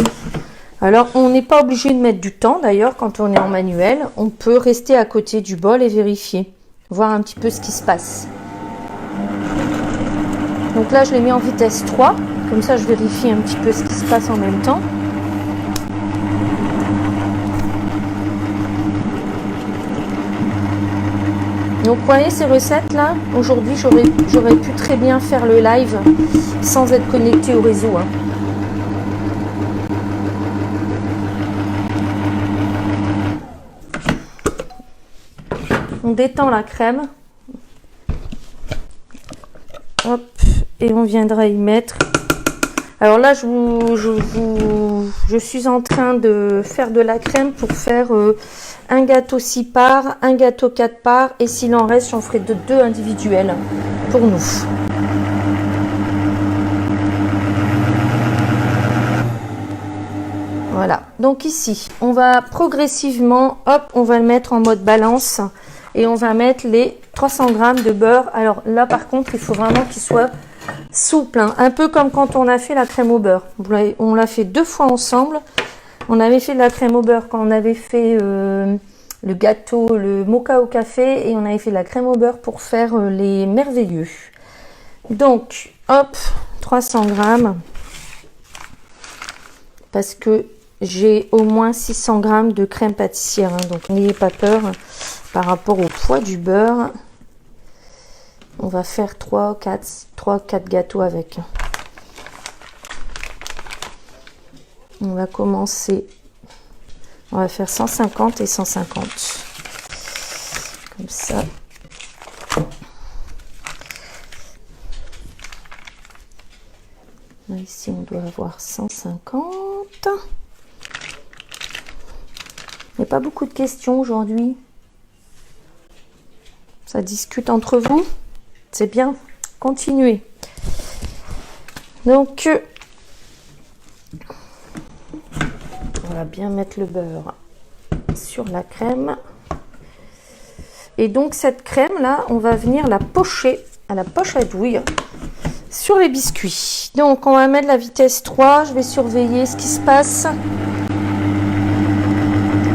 Alors, on n'est pas obligé de mettre du temps, d'ailleurs, quand on est en manuel. On peut rester à côté du bol et vérifier, voir un petit peu ce qui se passe. Donc là, je l'ai mis en vitesse 3. Comme ça, je vérifie un petit peu ce qui se passe en même temps. Donc, vous voyez ces recettes-là, aujourd'hui, j'aurais pu très bien faire le live sans être connecté au réseau. Hein. On détend la crème. Hop, et on viendra y mettre. Alors là, je suis en train de faire de la crème pour faire un gâteau 6 parts, un gâteau 4 parts. Et s'il en reste, j'en ferai deux individuels pour nous. Voilà, donc ici, on va progressivement, hop, on va le mettre en mode balance et on va mettre les 300 grammes de beurre. Alors là, par contre, il faut vraiment qu'il soit souple, hein. Un peu comme quand on a fait la crème au beurre. On l'a fait 2 fois ensemble. On avait fait de la crème au beurre quand on avait fait le gâteau, le mocha au café, et on avait fait de la crème au beurre pour faire les merveilleux. Donc, hop, 300 grammes, parce que j'ai au moins 600 grammes de crème pâtissière, hein, donc n'ayez pas peur par rapport au poids du beurre. On va faire 3-4 gâteaux avec. On va commencer. On va faire 150 et 150. Comme ça. Ici, on doit avoir 150. Il n'y a pas beaucoup de questions aujourd'hui. Ça discute entre vous. C'est bien. Continuez. Donc, on va bien mettre le beurre sur la crème. Et donc, cette crème-là, on va venir la pocher à la poche à douille sur les biscuits. Donc, on va mettre la vitesse 3. Je vais surveiller ce qui se passe.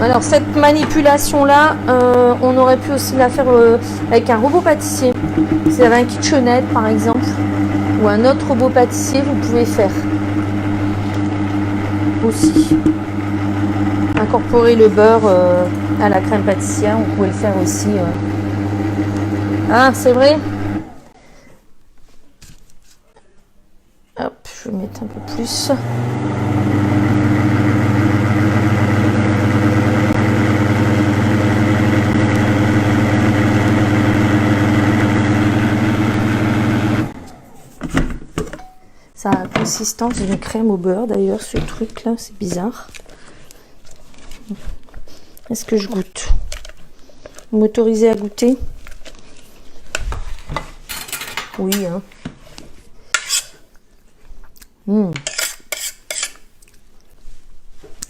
Alors, cette manipulation-là, on aurait pu aussi la faire avec un robot pâtissier. Si vous avez un KitchenAid, par exemple, ou un autre robot pâtissier, vous pouvez faire aussi. Incorporer le beurre à la crème pâtissière, on pouvait le faire aussi. Ah, c'est vrai. Hop, je vais mettre un peu plus. Ça a la consistance d'une crème au beurre, d'ailleurs, ce truc-là, c'est bizarre. Est-ce que je goûte? Vous m'autorisez à goûter? Oui, hein.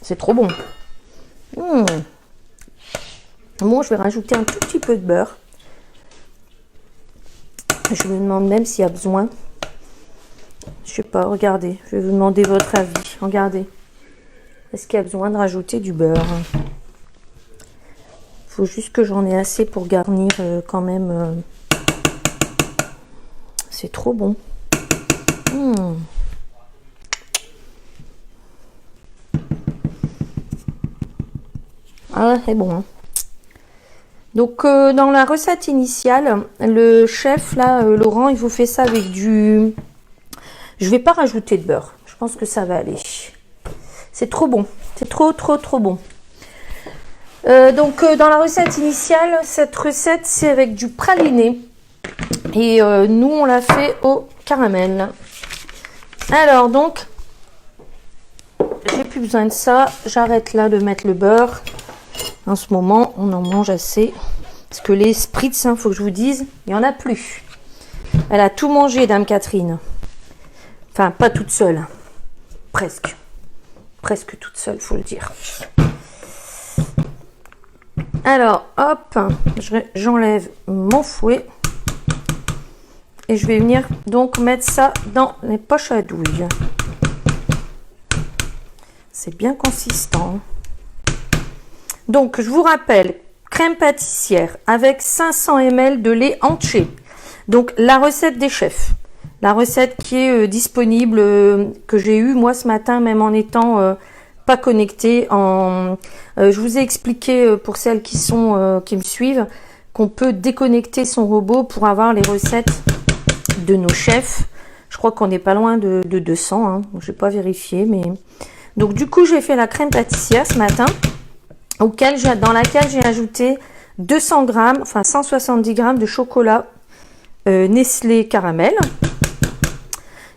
C'est trop bon. Bon, je vais rajouter un tout petit peu de beurre. Je me demande même s'il y a besoin. Je sais pas, regardez. Je vais vous demander votre avis. Regardez. Est-ce qu'il y a besoin de rajouter du beurre? Il faut juste que j'en ai assez pour garnir quand même. C'est trop bon. Ah, c'est bon. Hein. Donc, dans la recette initiale, le chef, là, Laurent, il vous fait ça avec du... Je vais pas rajouter de beurre. Je pense que ça va aller. C'est trop bon. C'est trop bon. Donc, dans la recette initiale, cette recette, c'est avec du praliné. Et nous, on l'a fait au caramel. Alors, donc, j'ai plus besoin de ça. J'arrête là de mettre le beurre. En ce moment, on en mange assez. Parce que les spritz, il faut que je vous dise, il n'y en a plus. Elle a tout mangé, Dame Catherine. Enfin, pas toute seule. Presque. Presque toute seule, faut le dire. Alors, hop, j'enlève mon fouet. Et je vais venir donc mettre ça dans les poches à douille. C'est bien consistant. Donc, je vous rappelle, crème pâtissière avec 500 ml de lait entier. Donc, la recette des chefs. La recette qui est disponible, que j'ai eue moi ce matin, même en étant pas connectée. Je vous ai expliqué, pour celles qui me suivent, qu'on peut déconnecter son robot pour avoir les recettes de nos chefs. Je crois qu'on n'est pas loin de 200. Hein. Je n'ai pas vérifié. Mais... Donc, du coup, j'ai fait la crème pâtissière ce matin, dans laquelle j'ai ajouté 200 grammes, enfin 170 grammes de chocolat Nestlé caramel.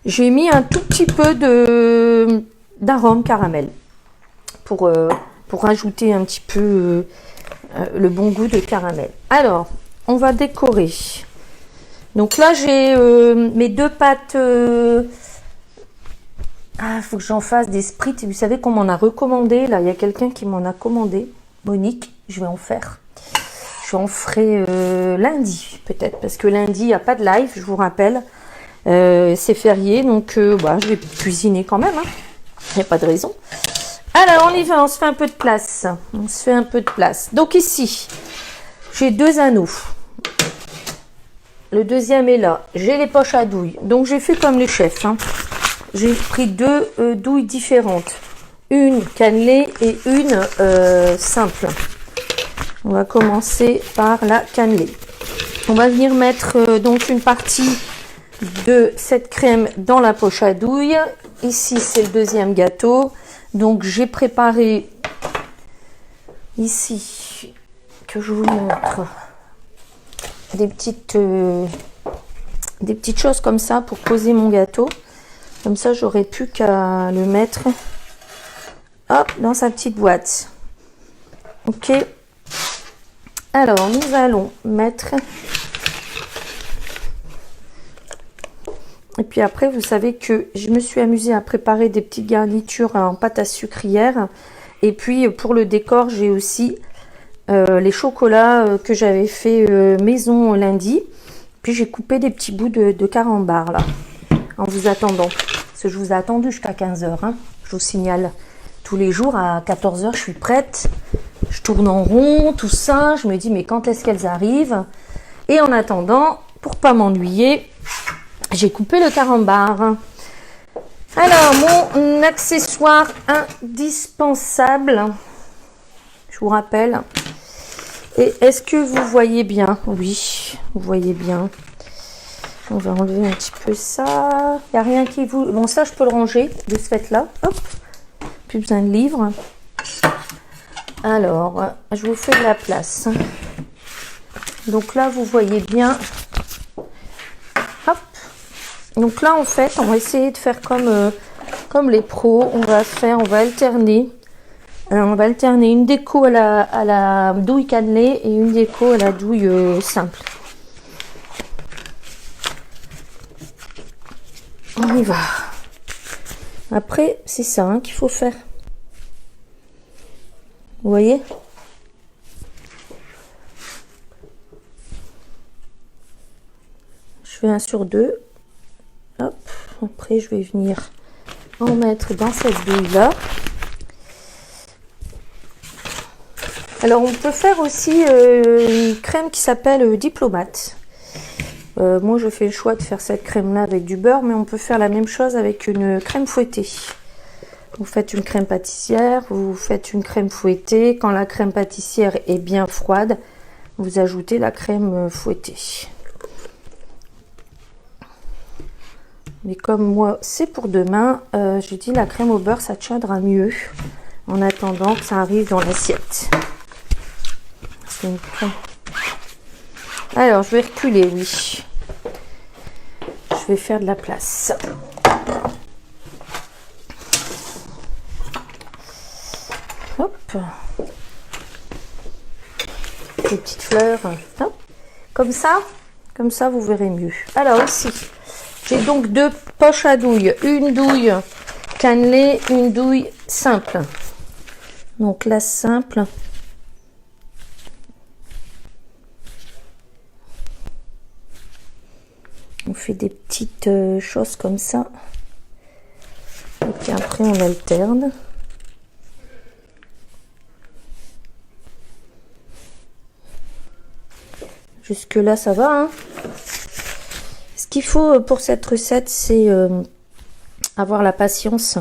J'ai mis un tout petit peu d'arôme caramel pour rajouter un petit peu le bon goût de caramel. Alors, on va décorer. Donc là, j'ai mes deux pâtes Ah, il faut que j'en fasse des sprites. Vous savez qu'on m'en a recommandé. Là, il y a quelqu'un qui m'en a commandé. Monique, je vais en faire. Je en ferai lundi, peut-être. Parce que lundi, il n'y a pas de live, je vous rappelle. C'est férié, donc bah, je vais cuisiner quand même. Il n'y a pas de raison. Alors, on y va. On se fait un peu de place. On se fait un peu de place. Donc ici, j'ai 2 anneaux. Le deuxième est là. J'ai les poches à douille. Donc, j'ai fait comme les chefs. J'ai pris 2 douilles différentes. Une cannelée et une simple. On va commencer par la cannelée. On va venir mettre donc une partie de cette crème dans la poche à douille. Ici, c'est le deuxième gâteau. Donc, j'ai préparé ici, que je vous montre, des petites choses comme ça pour poser mon gâteau. Comme ça, j'aurais plus qu'à le mettre hop, dans sa petite boîte. Ok. Alors, nous allons mettre... Et puis après, vous savez que je me suis amusée à préparer des petites garnitures en pâte à sucrière. Et puis, pour le décor, j'ai aussi les chocolats que j'avais fait maison lundi. Puis, j'ai coupé des petits bouts de carambar, là, en vous attendant. Parce que je vous ai attendu jusqu'à 15 h. Je vous signale, tous les jours, à 14 h, je suis prête. Je tourne en rond, tout ça. Je me dis, mais quand est-ce qu'elles arrivent? Et en attendant, pour pas m'ennuyer... J'ai coupé le carambar. Alors, mon accessoire indispensable, je vous rappelle. Et est-ce que vous voyez bien? Oui, vous voyez bien. On va enlever un petit peu ça. Il n'y a rien qui vous... Bon, ça, je peux le ranger de ce fait-là. Hop. Plus besoin de livres. Alors, je vous fais de la place. Donc là, vous voyez bien... Hop. Donc là, en fait, on va essayer de faire comme les pros. On va alterner. On va alterner une déco à la douille cannelée et une déco à la douille simple. On y va. Après, c'est ça qu'il faut faire. Vous voyez ? Je fais 1 sur 2. Hop, après je vais venir en mettre dans cette douille là. Alors on peut faire aussi une crème qui s'appelle Diplomate. Moi je fais le choix de faire cette crème là avec du beurre, mais on peut faire la même chose avec une crème fouettée. Vous faites une crème pâtissière, vous faites une crème fouettée. Quand la crème pâtissière est bien froide, vous ajoutez la crème fouettée. Mais comme moi, c'est pour demain, j'ai dit la crème au beurre, ça tiendra mieux en attendant que ça arrive dans l'assiette. C'est une crème. Alors, je vais reculer, oui. Je vais faire de la place. Hop. Des petites fleurs. Hop. Comme ça, vous verrez mieux. Alors, ici. J'ai donc 2 poches à douille, une douille cannelée, une douille simple. Donc la simple, on fait des petites choses comme ça. Et puis après on alterne. Jusque là ça va, hein. Ce qu'il faut pour cette recette, c'est avoir la patience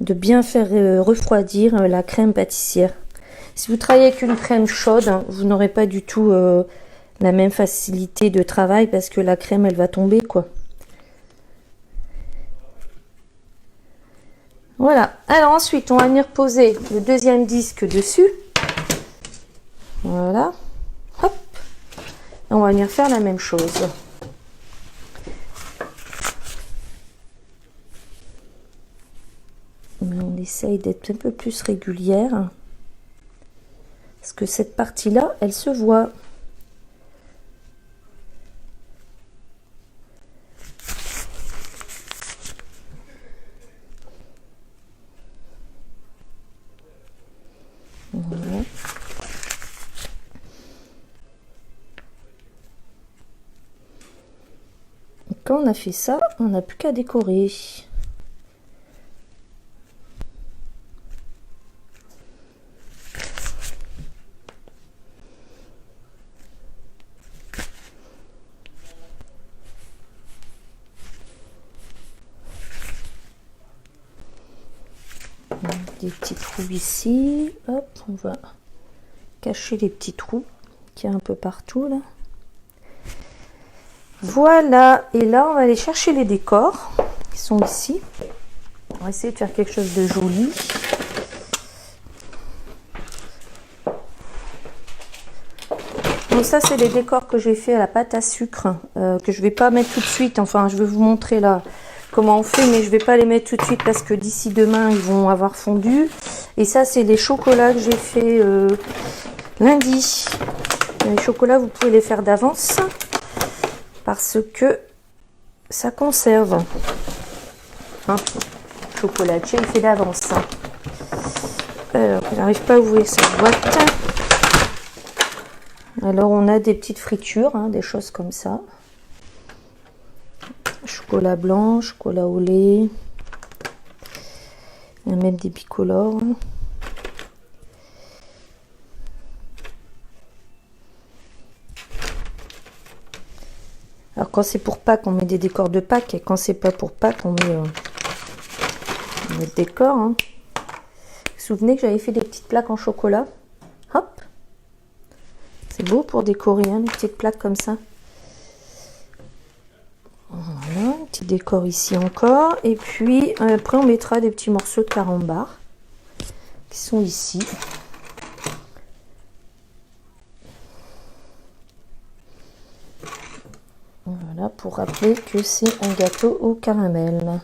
de bien faire refroidir la crème pâtissière. Si vous travaillez avec une crème chaude, vous n'aurez pas du tout la même facilité de travail parce que la crème, elle va tomber, quoi. Voilà. Alors ensuite, on va venir poser le deuxième disque dessus. Voilà. Hop. Et on va venir faire la même chose. Mais on essaye d'être un peu plus régulière. Parce que cette partie-là, elle se voit. quand on a fait ça, on n'a plus qu'à décorer. Des petits trous ici. Hop, on va cacher les petits trous qu'il y a un peu partout là. Voilà, et là on va aller chercher les décors qui sont ici. On va essayer de faire quelque chose de joli. Donc ça c'est les décors que j'ai fait à la pâte à sucre, que je vais pas mettre tout de suite. Enfin je vais vous montrer là comment on fait, mais je vais pas les mettre tout de suite parce que d'ici demain ils vont avoir fondu. Et ça c'est les chocolats que j'ai fait lundi. Les chocolats vous pouvez les faire d'avance parce que ça conserve. Hein, chocolatier il fait d'avance. Alors j'arrive pas à ouvrir cette boîte. Alors on a des petites fritures, hein, des choses comme ça. Chocolat blanc, chocolat au lait. Il y a même des bicolores. Alors quand c'est pour Pâques, on met des décors de Pâques. Et quand c'est pas pour Pâques, on met le décor. Hein. Vous vous souvenez que j'avais fait des petites plaques en chocolat? Hop. C'est beau pour décorer, hein, les petites plaques comme ça. Voilà, un petit décor ici encore. Et puis après on mettra des petits morceaux de carambar qui sont ici. Voilà, pour rappeler que c'est un gâteau au caramel.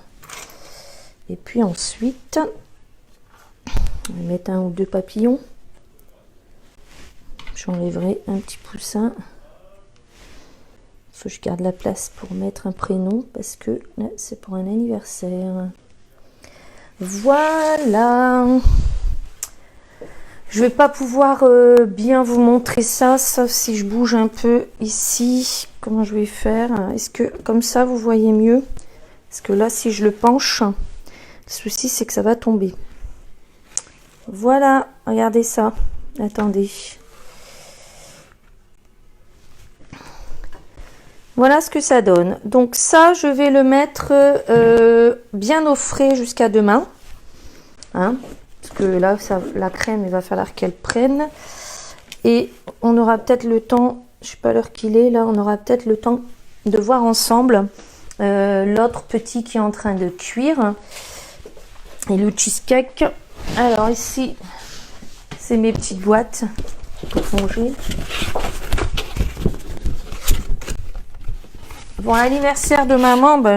Et puis ensuite, on va mettre un ou deux papillons. J'enlèverai un petit poussin. Il faut que je garde la place pour mettre un prénom parce que là, c'est pour un anniversaire. Voilà. Je vais pas pouvoir bien vous montrer ça, sauf si je bouge un peu ici. Comment je vais faire? Est-ce que comme ça vous voyez mieux? Parce que là, si je le penche, le souci c'est que ça va tomber. Voilà, regardez ça. Attendez. Voilà ce que ça donne. Donc ça, je vais le mettre bien au frais jusqu'à demain. Hein, parce que là, ça, la crème, il va falloir qu'elle prenne. Et on aura peut-être le temps, je ne sais pas l'heure qu'il est, là, on aura peut-être le temps de voir ensemble l'autre petit qui est en train de cuire. Et le cheesecake. Alors ici, c'est mes petites boîtes pour plonger. Pour l'anniversaire de maman, bah,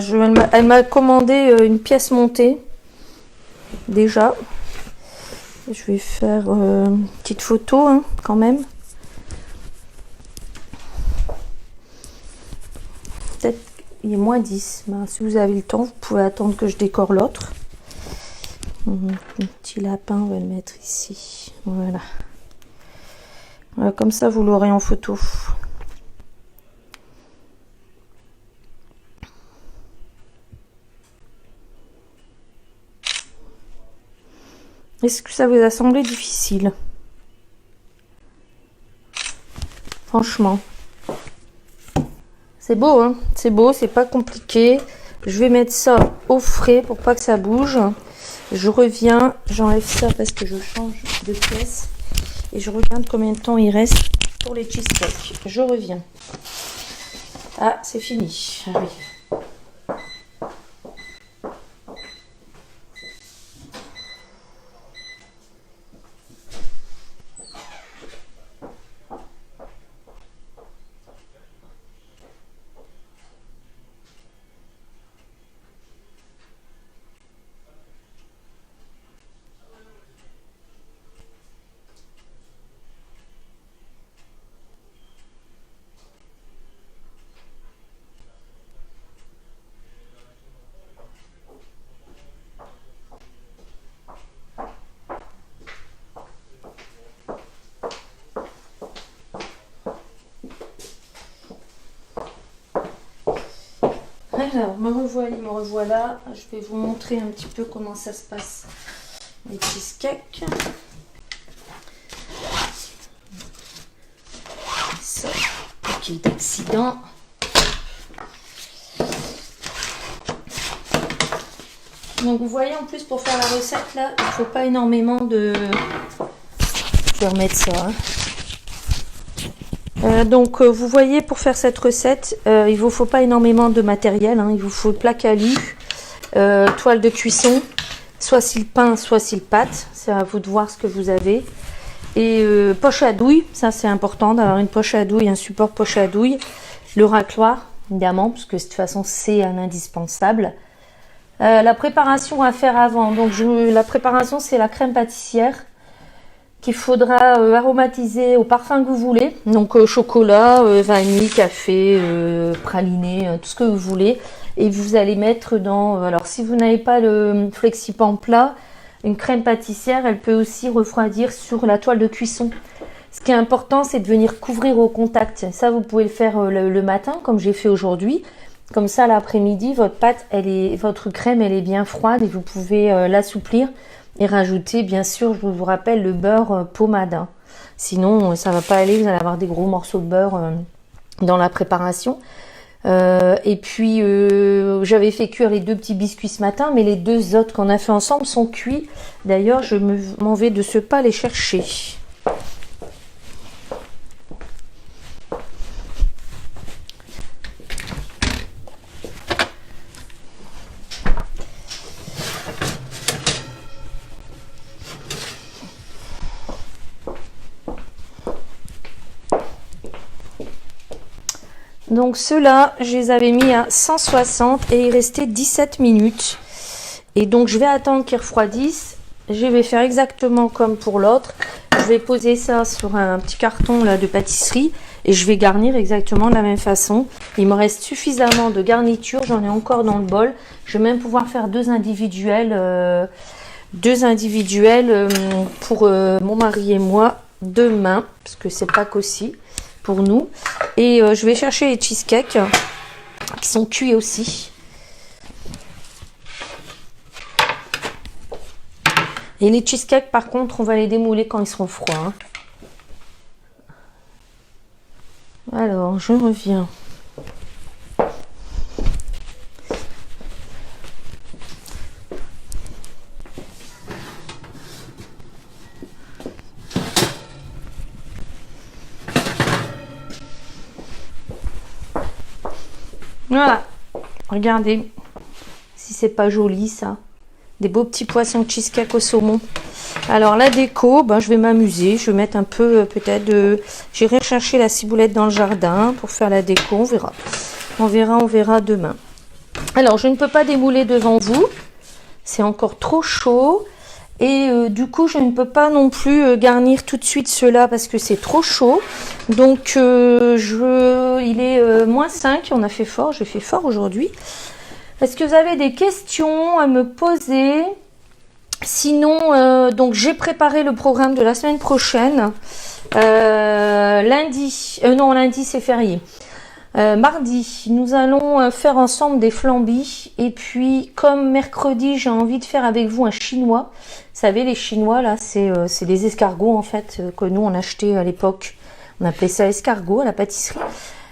elle m'a commandé une pièce montée. Déjà. Je vais faire une petite photo hein, quand même. Peut-être il est moins 10. Ben, si vous avez le temps, vous pouvez attendre que je décore l'autre. Un petit lapin, on va le mettre ici. Voilà. Voilà, comme ça, vous l'aurez en photo. Est-ce que ça vous a semblé difficile? Franchement. C'est beau, hein? C'est beau, c'est pas compliqué. Je vais mettre ça au frais pour pas que ça bouge. Je reviens, j'enlève ça parce que je change de pièce. Et je regarde combien de temps il reste pour les cheesecakes. Je reviens. Ah, c'est fini. Ah oui. Alors, me revoilà. Je vais vous montrer un petit peu comment ça se passe, les cheesecakes. Ça, ok, d'accident. Donc vous voyez, en plus pour faire la recette là, il ne faut pas énormément de... Je vais remettre ça. Donc vous voyez, pour faire cette recette, il ne vous faut pas énormément de matériel. Hein. Il vous faut plaque à alu, toile de cuisson, soit cils pain, soit cils pâte. C'est à vous de voir ce que vous avez. Et poche à douille, ça c'est important d'avoir une poche à douille, un support poche à douille. Le racloir, évidemment, parce que de toute façon c'est un indispensable. La préparation à faire avant, donc la préparation c'est la crème pâtissière qu'il faudra aromatiser au parfum que vous voulez, donc chocolat, vanille, café, praliné, tout ce que vous voulez, et vous allez mettre dans, alors si vous n'avez pas le FlexiPan plat, une crème pâtissière, elle peut aussi refroidir sur la toile de cuisson. Ce qui est important, c'est de venir couvrir au contact. Ça, vous pouvez le faire le matin, comme j'ai fait aujourd'hui. Comme ça, l'après-midi, votre pâte, votre crème, elle est bien froide et vous pouvez l'assouplir et rajouter, bien sûr, je vous rappelle, le beurre pommade. Hein. Sinon, ça va pas aller. Vous allez avoir des gros morceaux de beurre dans la préparation. Et puis, j'avais fait cuire les 2 petits biscuits ce matin, mais les 2 autres qu'on a fait ensemble sont cuits. D'ailleurs, je m'en vais de ce pas les chercher. Donc ceux-là, je les avais mis à 160 et il restait 17 minutes. Et donc je vais attendre qu'ils refroidissent. Je vais faire exactement comme pour l'autre. Je vais poser ça sur un petit carton là, de pâtisserie et je vais garnir exactement de la même façon. Il me reste suffisamment de garniture, j'en ai encore dans le bol. Je vais même pouvoir faire 2 individuels, pour mon mari et moi demain, parce que c'est pas qu'aussi pour nous. Et je vais chercher les cheesecakes qui sont cuits aussi. Et les cheesecakes, par contre, on va les démouler quand ils seront froids. Hein. Alors, je reviens. Voilà. Regardez si c'est pas joli ça. Des beaux petits poissons cheesecake au saumon. Alors la déco, ben, je vais m'amuser. Je vais mettre un peu peut-être de... J'irai chercher la ciboulette dans le jardin pour faire la déco. On verra. On verra demain. Alors je ne peux pas démouler devant vous. C'est encore trop chaud. Et du coup, je ne peux pas non plus garnir tout de suite cela parce que c'est trop chaud. Donc, il est -5. On a fait fort. J'ai fait fort aujourd'hui. Est-ce que vous avez des questions à me poser? Sinon, donc j'ai préparé le programme de la semaine prochaine. Lundi c'est férié. Mardi, nous allons faire ensemble des flambis. Et puis, comme mercredi, j'ai envie de faire avec vous un chinois. Vous savez, les chinois, là, c'est des escargots, en fait, que nous, on achetait à l'époque. On appelait ça escargot à la pâtisserie.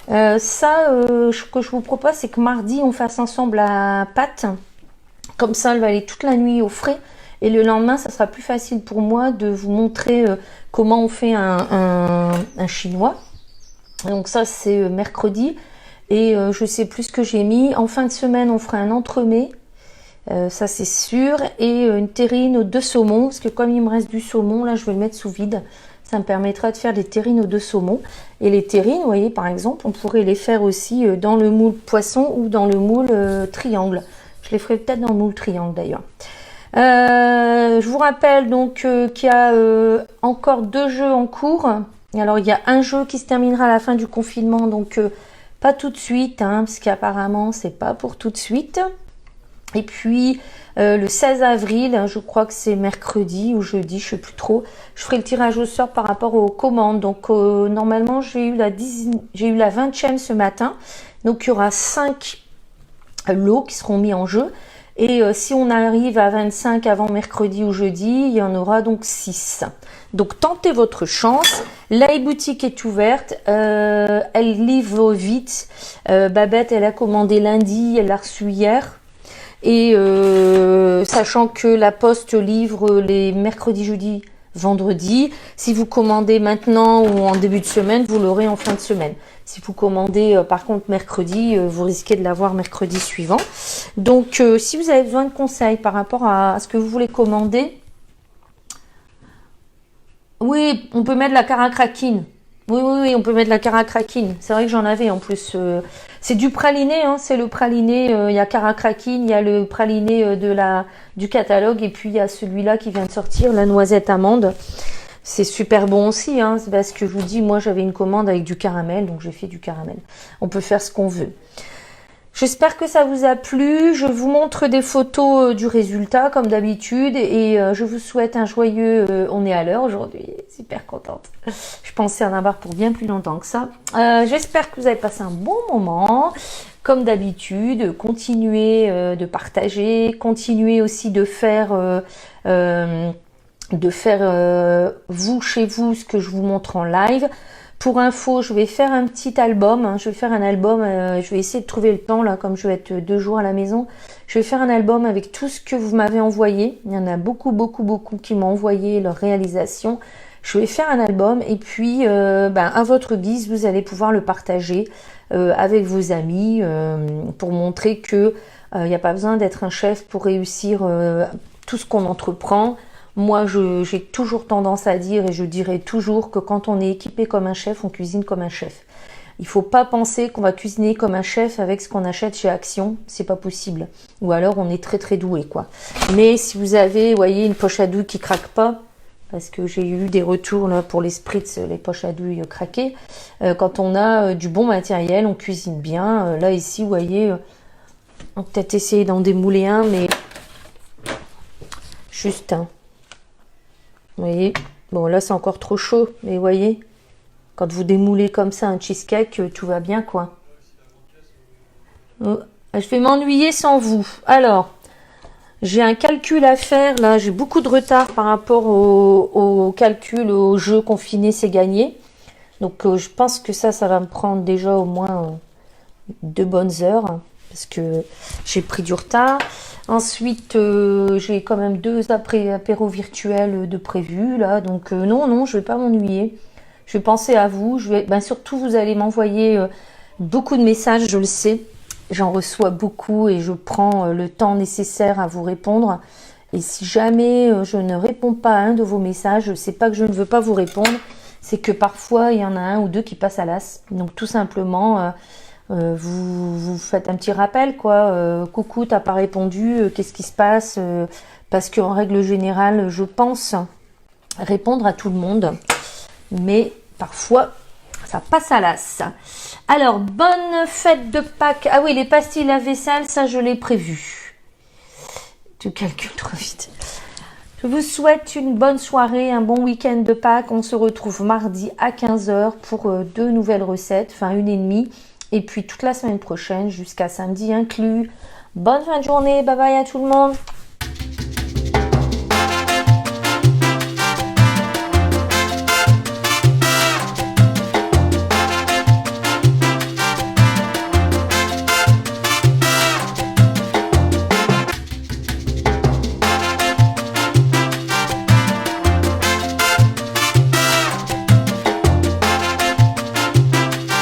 Ce que je vous propose, c'est que mardi, on fasse ensemble la pâte. Comme ça, elle va aller toute la nuit au frais. Et le lendemain, ça sera plus facile pour moi de vous montrer comment on fait un chinois. Donc ça, c'est mercredi. Et je sais plus ce que j'ai mis. En fin de semaine, on fera un entremets. Ça, c'est sûr. Et une terrine aux 2 saumons. Parce que comme il me reste du saumon, là, je vais le mettre sous vide. Ça me permettra de faire des terrines aux 2 saumons. Et les terrines, vous voyez, par exemple, on pourrait les faire aussi dans le moule poisson ou dans le moule triangle. Je les ferai peut-être dans le moule triangle, d'ailleurs. Je vous rappelle donc qu'il y a encore 2 jeux en cours. Alors, il y a un jeu qui se terminera à la fin du confinement, donc pas tout de suite, hein, parce qu'apparemment, c'est pas pour tout de suite. Et puis, le 16 avril, je crois que c'est mercredi ou jeudi, je sais plus trop, je ferai le tirage au sort par rapport aux commandes. Donc, normalement, j'ai eu la 20e ce matin. Donc, il y aura 5 lots qui seront mis en jeu. Et si on arrive à 25 avant mercredi ou jeudi, il y en aura donc 6. Donc tentez votre chance. La boutique est ouverte. Elle livre vite. Babette, elle a commandé lundi, elle l'a reçu hier. Et sachant que la poste livre les mercredis, jeudi, vendredi. Si vous commandez maintenant ou en début de semaine, vous l'aurez en fin de semaine. Si vous commandez par contre mercredi, vous risquez de l'avoir mercredi suivant. Donc si vous avez besoin de conseils par rapport à ce que vous voulez commander, oui, on peut mettre la caracrakine. Oui, on peut mettre la caracrakine. C'est vrai que j'en avais en plus. C'est du praliné, hein, c'est le praliné. Il y a caracrakine, il y a le praliné du catalogue et puis il y a celui-là qui vient de sortir, la noisette amande. C'est super bon aussi, hein, c'est parce que je vous dis, moi j'avais une commande avec du caramel, donc j'ai fait du caramel. On peut faire ce qu'on veut. J'espère que ça vous a plu. Je vous montre des photos du résultat comme d'habitude et je vous souhaite un joyeux... on est à l'heure aujourd'hui, super contente. Je pensais en avoir pour bien plus longtemps que ça. J'espère que vous avez passé un bon moment. Comme d'habitude, continuez de partager, continuez aussi de faire... vous chez vous ce que je vous montre en live. Pour info, je vais faire un petit album, hein. Je vais faire un album, je vais essayer de trouver le temps là, comme je vais être 2 jours à la maison. Je vais faire un album avec tout ce que vous m'avez envoyé. Il y en a beaucoup qui m'ont envoyé leur réalisation. Je vais faire un album et puis à votre guise, vous allez pouvoir le partager avec vos amis pour montrer que il n'y a pas besoin d'être un chef pour réussir tout ce qu'on entreprend. Moi, j'ai toujours tendance à dire, et je dirais toujours, que quand on est équipé comme un chef, on cuisine comme un chef. Il faut pas penser qu'on va cuisiner comme un chef avec ce qu'on achète chez Action, c'est pas possible. Ou alors on est très doué, quoi. Mais si vous avez, vous voyez, une poche à douille qui craque pas, parce que j'ai eu des retours là pour les spritz, les poches à douille craquées, quand on a du bon matériel, on cuisine bien. Là ici, vous voyez, on peut peut-être essayer d'en démouler un, mais juste un. Vous voyez, bon là c'est encore trop chaud, mais vous voyez, quand vous démoulez comme ça un cheesecake, tout va bien quoi. Oh, je vais m'ennuyer sans vous. Alors, j'ai un calcul à faire, là j'ai beaucoup de retard par rapport au calcul, au jeu confiné c'est gagné. Donc je pense que ça va me prendre déjà au moins 2 bonnes heures, hein, parce que j'ai pris du retard. Ensuite, j'ai quand même 2 apéros virtuels de prévus là, donc non, je vais pas m'ennuyer. Je vais penser à vous. Surtout, vous allez m'envoyer beaucoup de messages, je le sais. J'en reçois beaucoup et je prends le temps nécessaire à vous répondre. Et si jamais je ne réponds pas à un de vos messages, c'est pas que je ne veux pas vous répondre, c'est que parfois il y en a 1 ou 2 qui passent à l'as. Donc tout simplement. Vous faites un petit rappel quoi, coucou t'as pas répondu, qu'est-ce qui se passe, parce qu'en règle générale je pense répondre à tout le monde, mais parfois ça passe à l'as. Alors bonne fête de Pâques. Ah oui, les pastilles lave-vaisselle, ça je l'ai prévu. Tu calcules trop vite. Je vous souhaite une bonne soirée, un bon week-end de Pâques. On se retrouve mardi à 15h pour 2 nouvelles recettes, enfin 1,5. Et puis toute la semaine prochaine jusqu'à samedi inclus. Bonne fin de journée, bye bye à tout le monde.